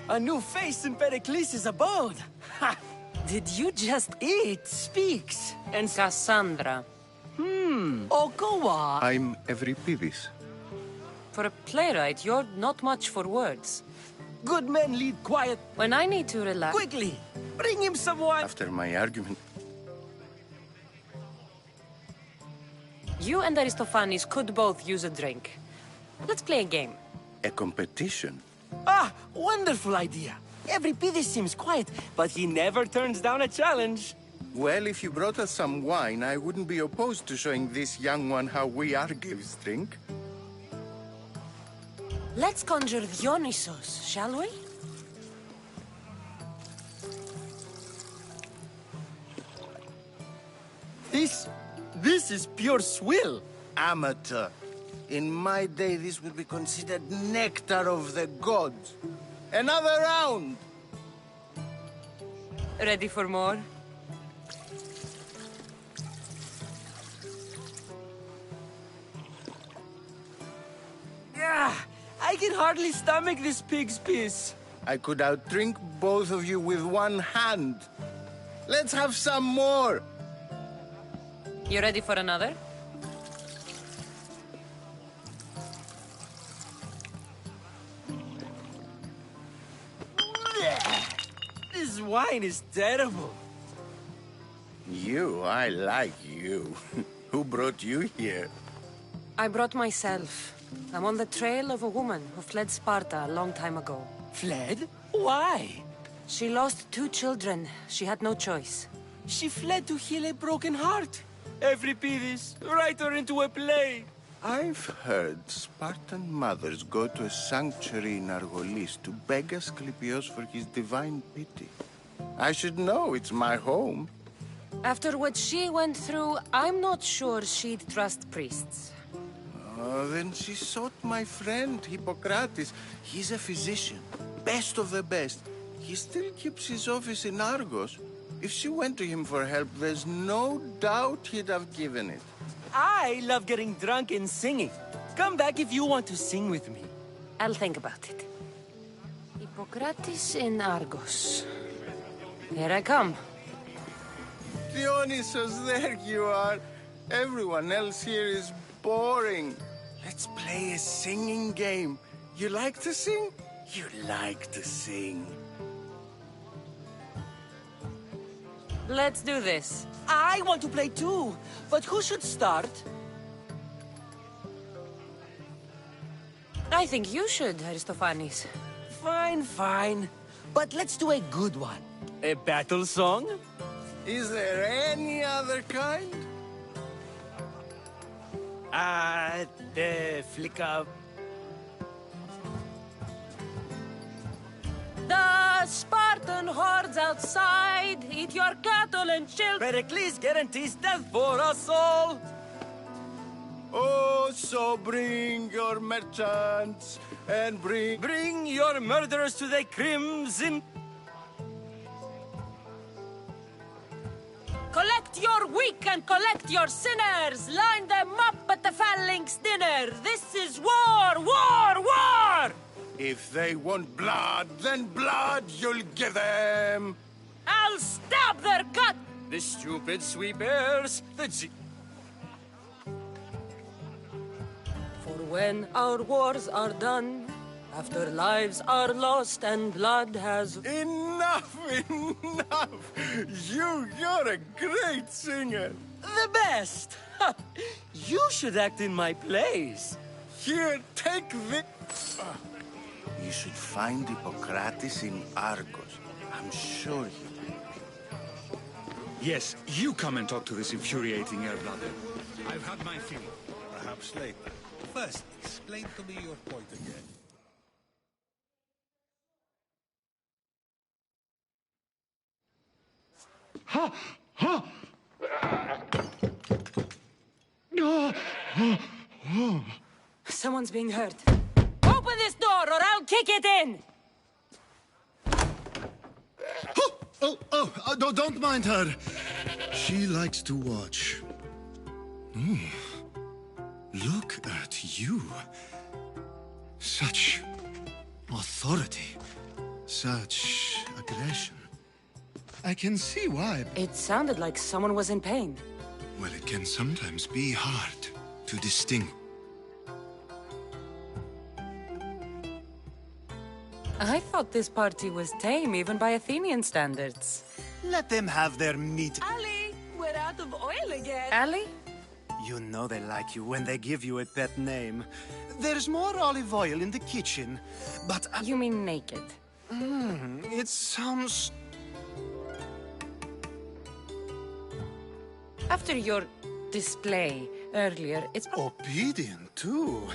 A new face in Pericles' abode! Ha! Did you just... It speaks! And Cassandra. Oh, go on! I'm Euripides. For a playwright, you're not much for words. Good men lead quiet. When I need to relax... Quickly! Bring him some wine! After my argument... You and Aristophanes could both use a drink. Let's play a game. A competition? Ah! Wonderful idea! Euripides seems quiet, but he never turns down a challenge. Well, if you brought us some wine, I wouldn't be opposed to showing this young one how we Argives drink. Let's conjure Dionysos, shall we? This is pure swill. Amateur. In my day, this would be considered nectar of the gods. Another round! Ready for more? I can hardly stomach this pig's piss. I could outdrink both of you with one hand. Let's have some more! You ready for another? This wine is terrible. I like you. Who brought you here? I brought myself. I'm on the trail of a woman who fled Sparta a long time ago. Fled? Why? She lost 2 children. She had no choice. She fled to heal a broken heart. Euripides, write her into a play. I've heard Spartan mothers go to a sanctuary in Argolis to beg Asclepios for his divine pity. I should know, it's my home. After what she went through, I'm not sure she'd trust priests. Oh, then she sought my friend, Hippocrates. He's a physician, best of the best. He still keeps his office in Argos. If she went to him for help, there's no doubt he'd have given it. I love getting drunk and singing. Come back if you want to sing with me. I'll think about it. Hippocrates in Argos. Here I come. Dionysos, there you are. Everyone else here is boring. Let's play a singing game. You like to sing? You like to sing. Let's do this. I want to play too, but who should start? I think you should, Aristophanes. Fine, fine. But let's do a good one. A battle song? Is there any other kind? The flick of... The Spartan hordes outside eat your cattle and children. Pericles guarantees death for us all. Oh, so bring your merchants and Bring your murderers to the crimson. Collect your weak and collect your sinners. Line them up at the phalanx dinner. This is war, war, war! If they want blood, then blood you'll give them. I'll stab their gut. The stupid sweepers. For when our wars are done, after lives are lost and blood has... Enough, enough! You're a great singer. The best! You should act in my plays. Here, take this. You should find Hippocrates in Argos. I'm sure he'll help you. Yes, you come and talk to this infuriating air-brother. I've had my fill. Perhaps later. First, explain to me your point again. Ha! Ha! Someone's being hurt. Open this door or I'll kick it in! Don't mind her. She likes to watch. Look at you. Such authority. Such aggression. I can see why. It sounded like someone was in pain. Well, it can sometimes be hard to distinguish. I thought this party was tame, even by Athenian standards. Let them have their meat. Ali, we're out of oil again. Ali? You know they like you when they give you a pet name. There's more olive oil in the kitchen, but... You mean naked? It sounds... After your display earlier, it's... Obedient, too.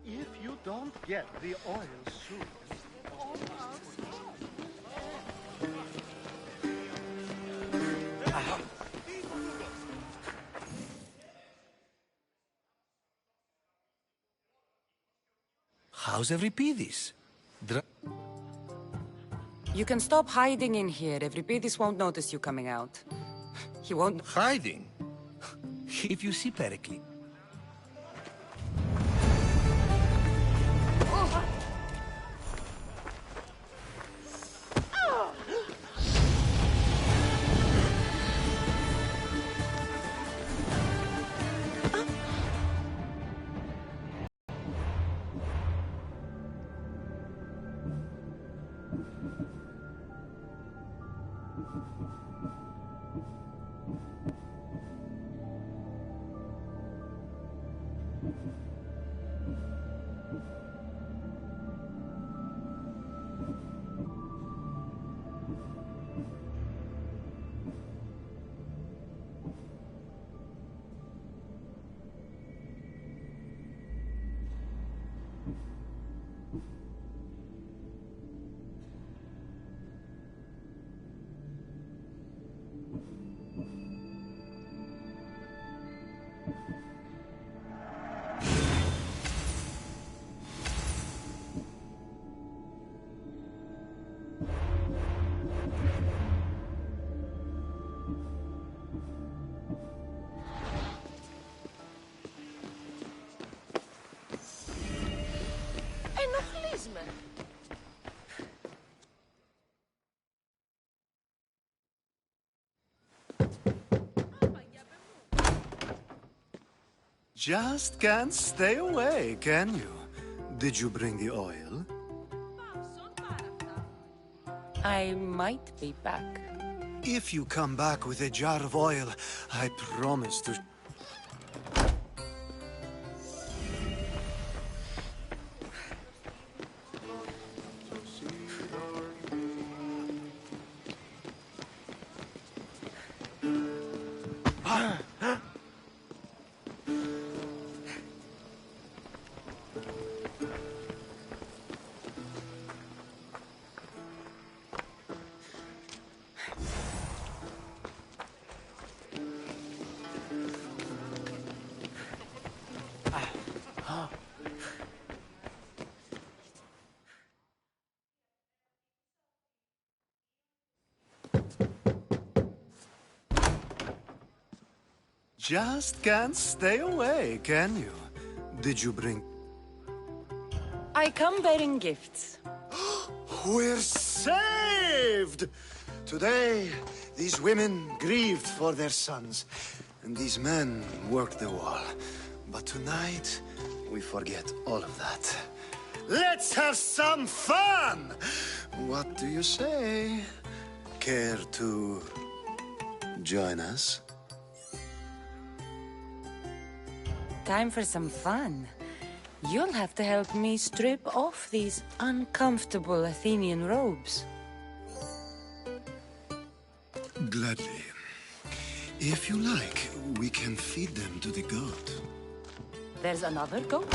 If you don't get the oil soon... How's Euripidis? You can stop hiding in here. Euripidis won't notice you coming out. He won't... Hiding? If you see Pericles... Just can't stay away, can you? Did you bring the oil? I might be back. If you come back with a jar of oil, I promise to... Just can't stay away, can you? Did you bring... I come bearing gifts. We're saved! Today, these women grieved for their sons, and these men worked the wall. But tonight, we forget all of that. Let's have some fun! What do you say? Care to join us? Time for some fun. You'll have to help me strip off these uncomfortable Athenian robes. Gladly. If you like, we can feed them to the goat. There's another goat?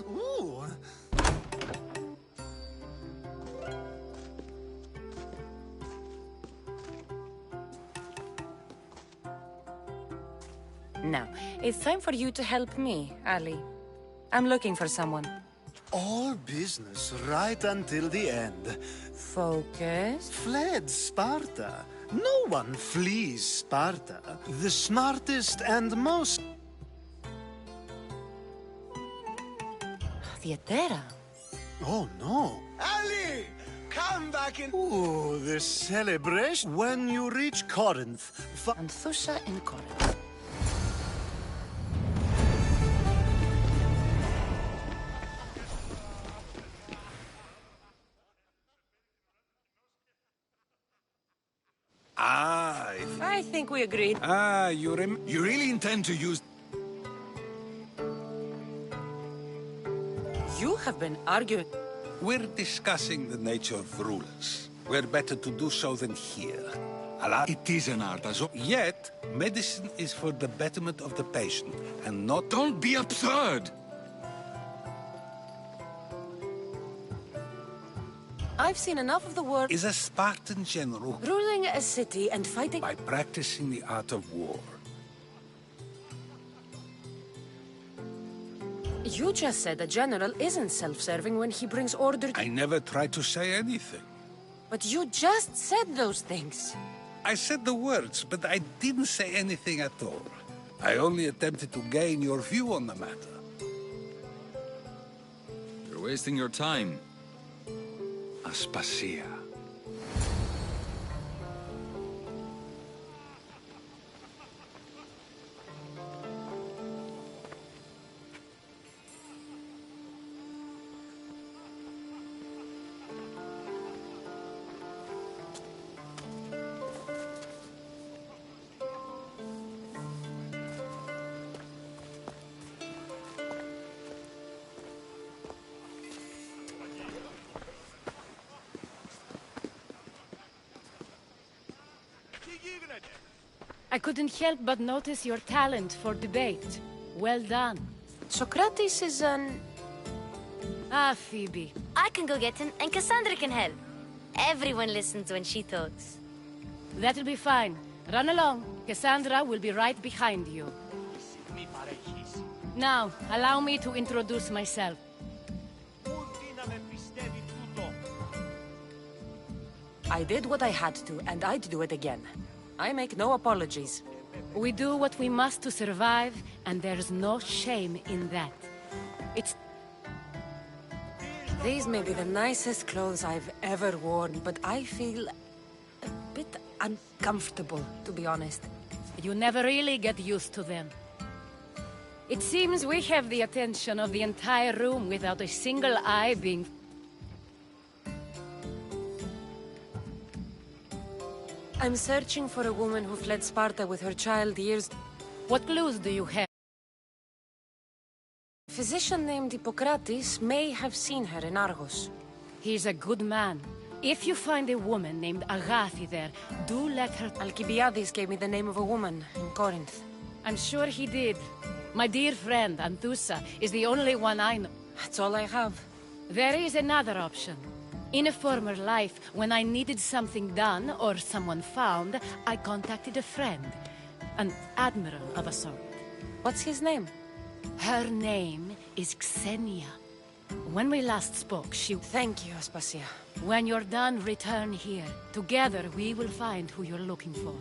Ooh. Now, it's time for you to help me, Ali. I'm looking for someone. All business right until the end. Focus. Fled Sparta. No one flees Sparta. The smartest and most... Theatera. Oh, no. Ali! Come back in... Ooh, the celebration. When you reach Corinth... Anthusa in Corinth. I think we agreed. You really intend to use... You have been arguing... We're discussing the nature of rulers. We're better to do so than here. It is an art, Yet, medicine is for the betterment of the patient, and not... Don't be absurd! I've seen enough of the world... Is a Spartan general... ruling a city and fighting... by practicing the art of war. You just said a general isn't self-serving when he brings order to... I never tried to say anything. But you just said those things. I said the words, but I didn't say anything at all. I only attempted to gain your view on the matter. You're wasting your time. Aspasia. I couldn't help but notice your talent for debate. Well done. Socrates is an... Ah, Phoebe. I can go get him, and Cassandra can help. Everyone listens when she talks. That'll be fine. Run along. Cassandra will be right behind you. Now, allow me to introduce myself. I did what I had to, and I'd do it again. I make no apologies. We do what we must to survive, and there's no shame in that. These may be the nicest clothes I've ever worn, but I feel a bit uncomfortable, to be honest. You never really get used to them. It seems we have the attention of the entire room without a single eye being... I'm searching for a woman who fled Sparta with her child years... What clues do you have? A physician named Hippocrates may have seen her in Argos. He's a good man. If you find a woman named Agathi there, do let her... Alcibiades gave me the name of a woman in Corinth. I'm sure he did. My dear friend, Anthusa, is the only one I know. That's all I have. There is another option. In a former life, when I needed something done or someone found, I contacted a friend. An admiral of a sort. What's his name? Her name is Xenia. When we last spoke, she... Thank you, Aspasia. When you're done, return here. Together, we will find who you're looking for.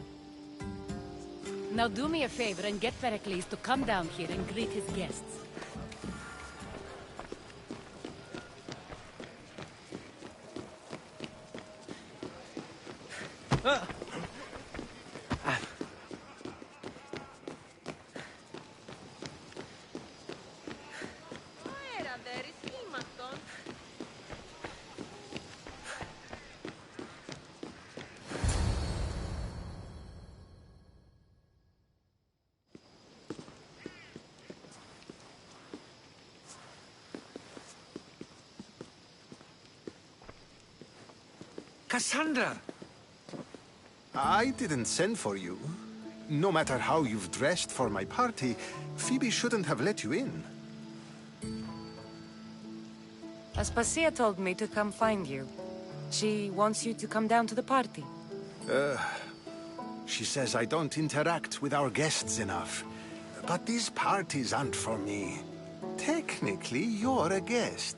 Now do me a favor and get Pericles to come down here and greet his guests. Cassandra! I didn't send for you. No matter how you've dressed for my party, Phoebe shouldn't have let you in. Aspasia told me to come find you. She wants you to come down to the party. She says I don't interact with our guests enough. But these parties aren't for me. Technically, you're a guest.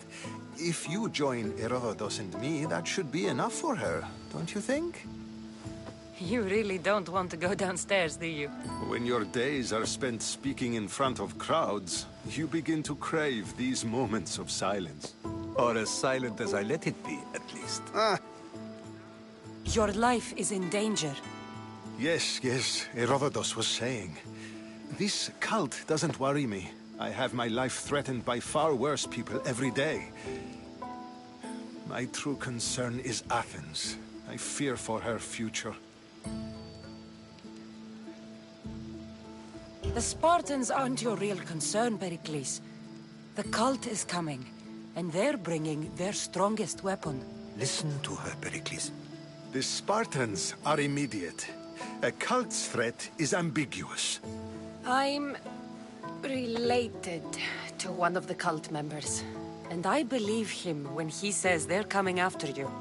If you join Herodotus and me, that should be enough for her, don't you think? You really don't want to go downstairs, do you? When your days are spent speaking in front of crowds, you begin to crave these moments of silence. Or as silent as I let it be, at least. Your life is in danger. Yes, Herodotus was saying. This cult doesn't worry me. I have my life threatened by far worse people every day. My true concern is Athens. I fear for her future. The Spartans aren't your real concern, Pericles. The cult is coming, and they're bringing their strongest weapon. Listen to her, Pericles. The Spartans are immediate. A cult's threat is ambiguous. I'm related to one of the cult members, and I believe him when he says they're coming after you.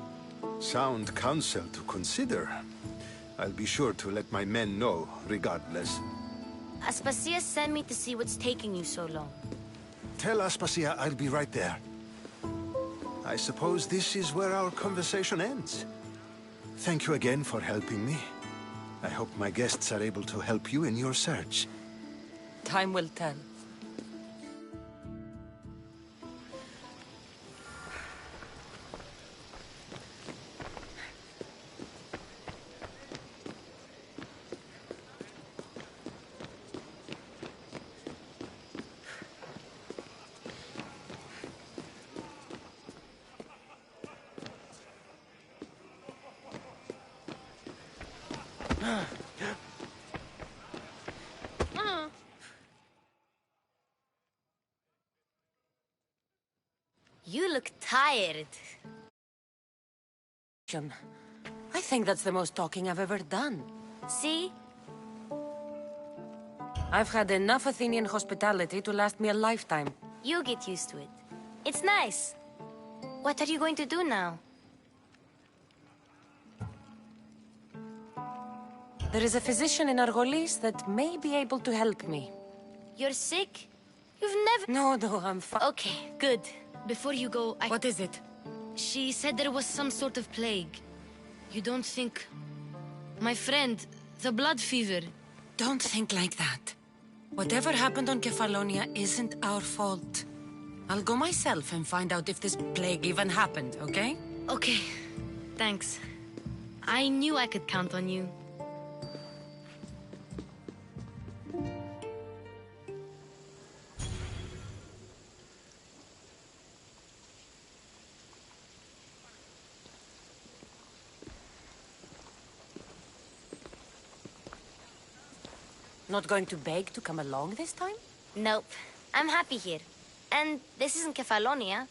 Sound counsel to consider. I'll be sure to let my men know, regardless. Aspasia sent me to see what's taking you so long. Tell Aspasia I'll be right there. I suppose this is where our conversation ends. Thank you again for helping me. I hope my guests are able to help you in your search. Time will tell. You look tired. I think that's the most talking I've ever done. See? I've had enough Athenian hospitality to last me a lifetime. You get used to it. It's nice. What are you going to do now? There is a physician in Argolis that may be able to help me. You're sick? You've never... No, I'm fine. Okay, good. Before you go, What is it? She said there was some sort of plague. You don't think... My friend, the blood fever. Don't think like that. Whatever happened on Kefalonia isn't our fault. I'll go myself and find out if this plague even happened, okay? Okay, thanks. I knew I could count on you. Not going to beg to come along this time? Nope. I'm happy here. And this isn't Kefalonia.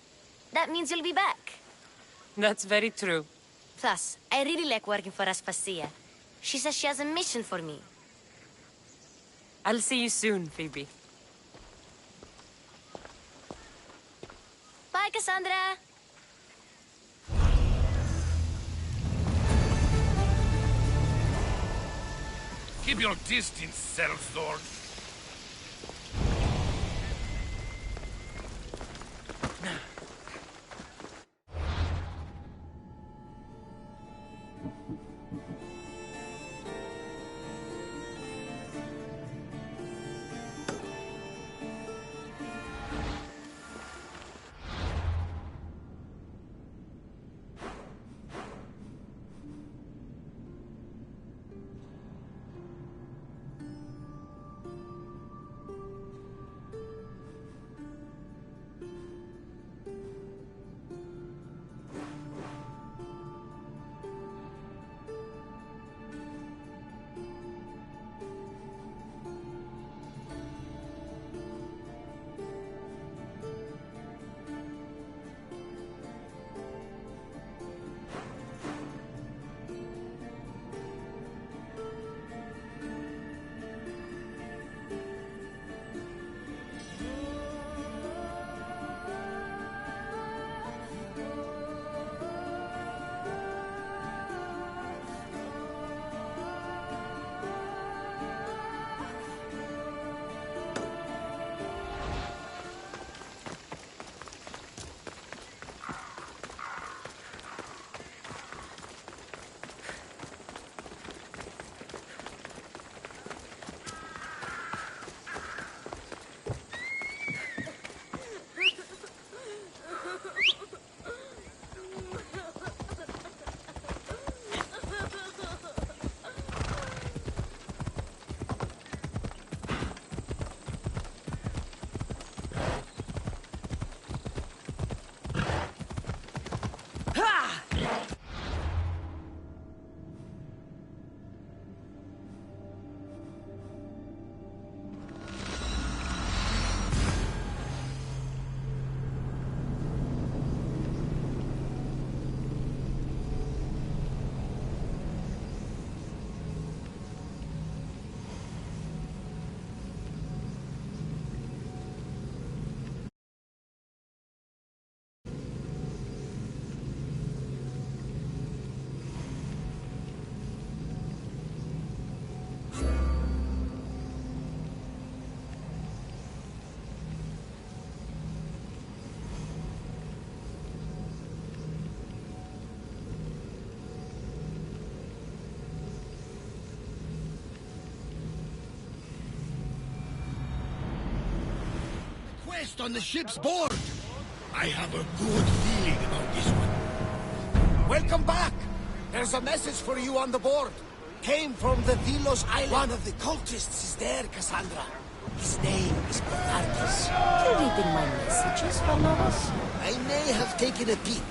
That means you'll be back. That's very true. Plus, I really like working for Aspasia. She says she has a mission for me. I'll see you soon, Phoebe. Bye, Cassandra! Keep your distance, Self-Lord. rest on the ship's board. I have a good feeling about this one. Welcome back. There's a message for you on the board. Came from the Delos Island. One of the cultists is there, Cassandra. His name is Bernardus. You're reading my messages, Varnavas? I may have taken a peek.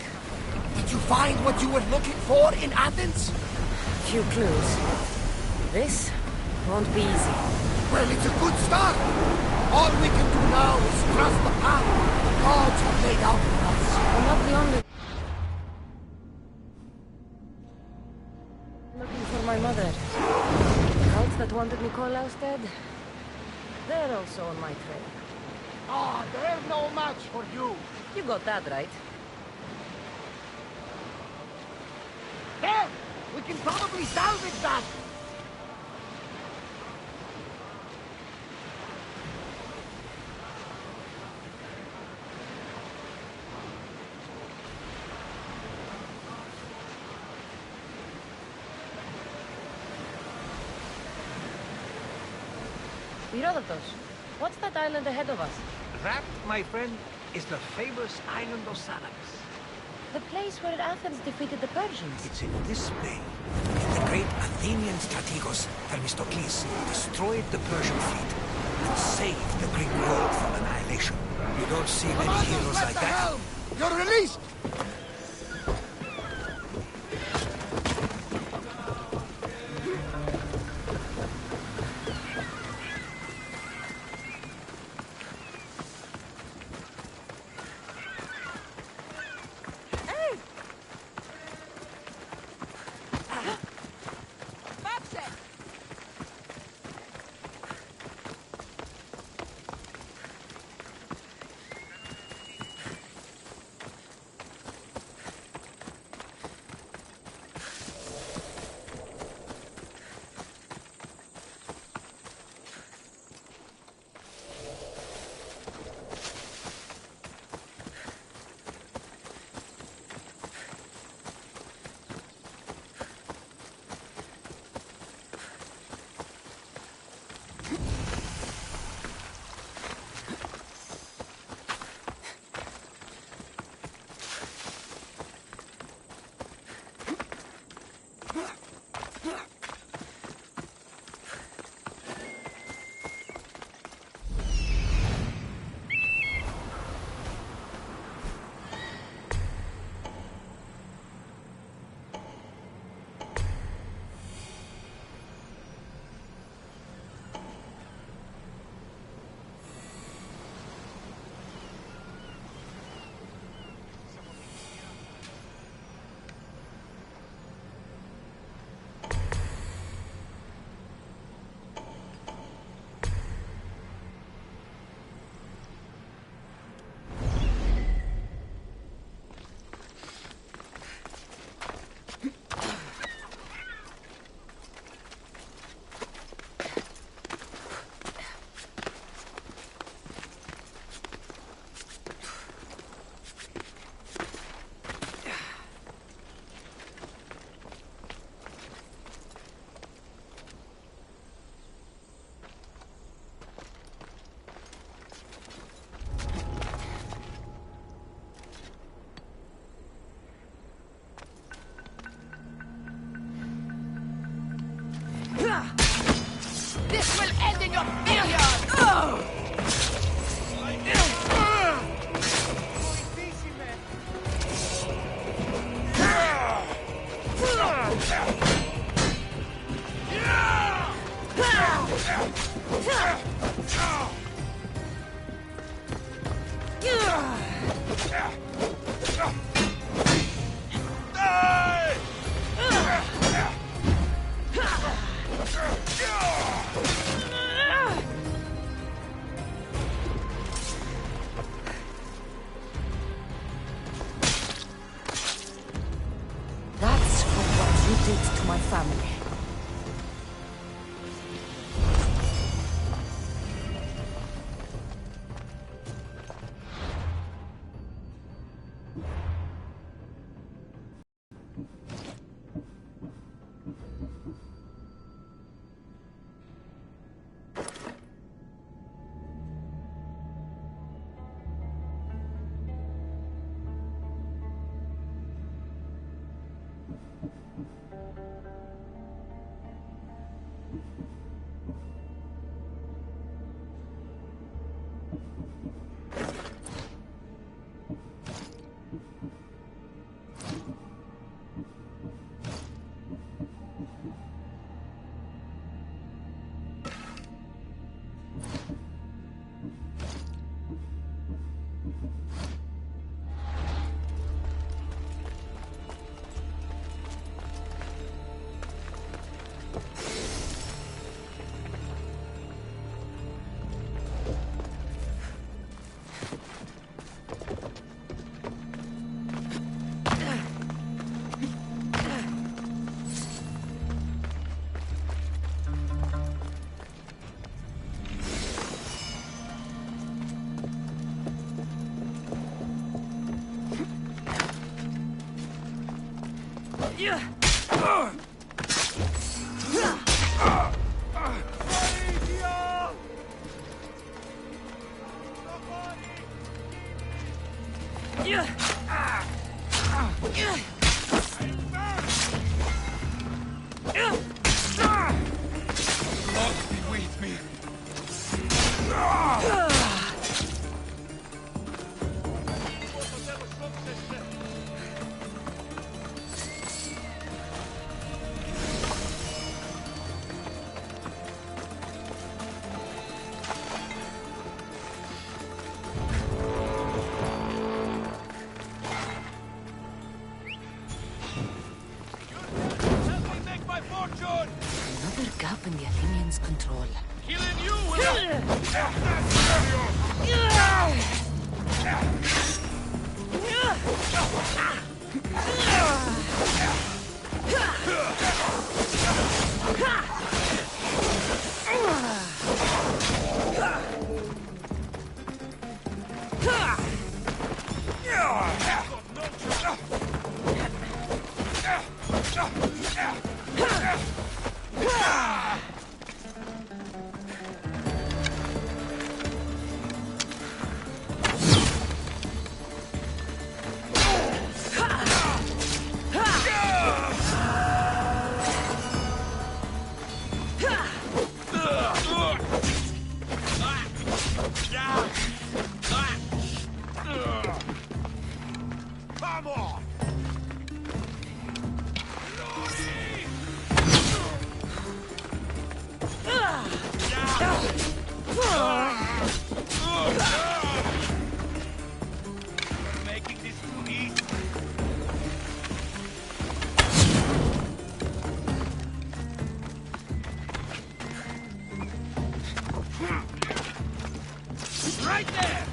Did you find what you were looking for in Athens? Few clues. This won't be easy. Well, it's a good start. All we can do now is trust the path the gods have laid out for us. I'm not the only... Looking for my mother. The cult that wanted Nikolaus dead. They're also on my trail. Ah, they're no match for you. You got that right. There! We can probably salvage that! Herodotus, what's that island ahead of us? That, my friend, is the famous island of Salamis. The place where Athens defeated the Persians. It's in this bay that the great Athenian strategos Themistocles destroyed the Persian fleet and saved the Greek world from annihilation. You don't see many heroes like that. You're released! Another gap in the Athenians' control. Killing you will... Come on! Making this too easy. Right there!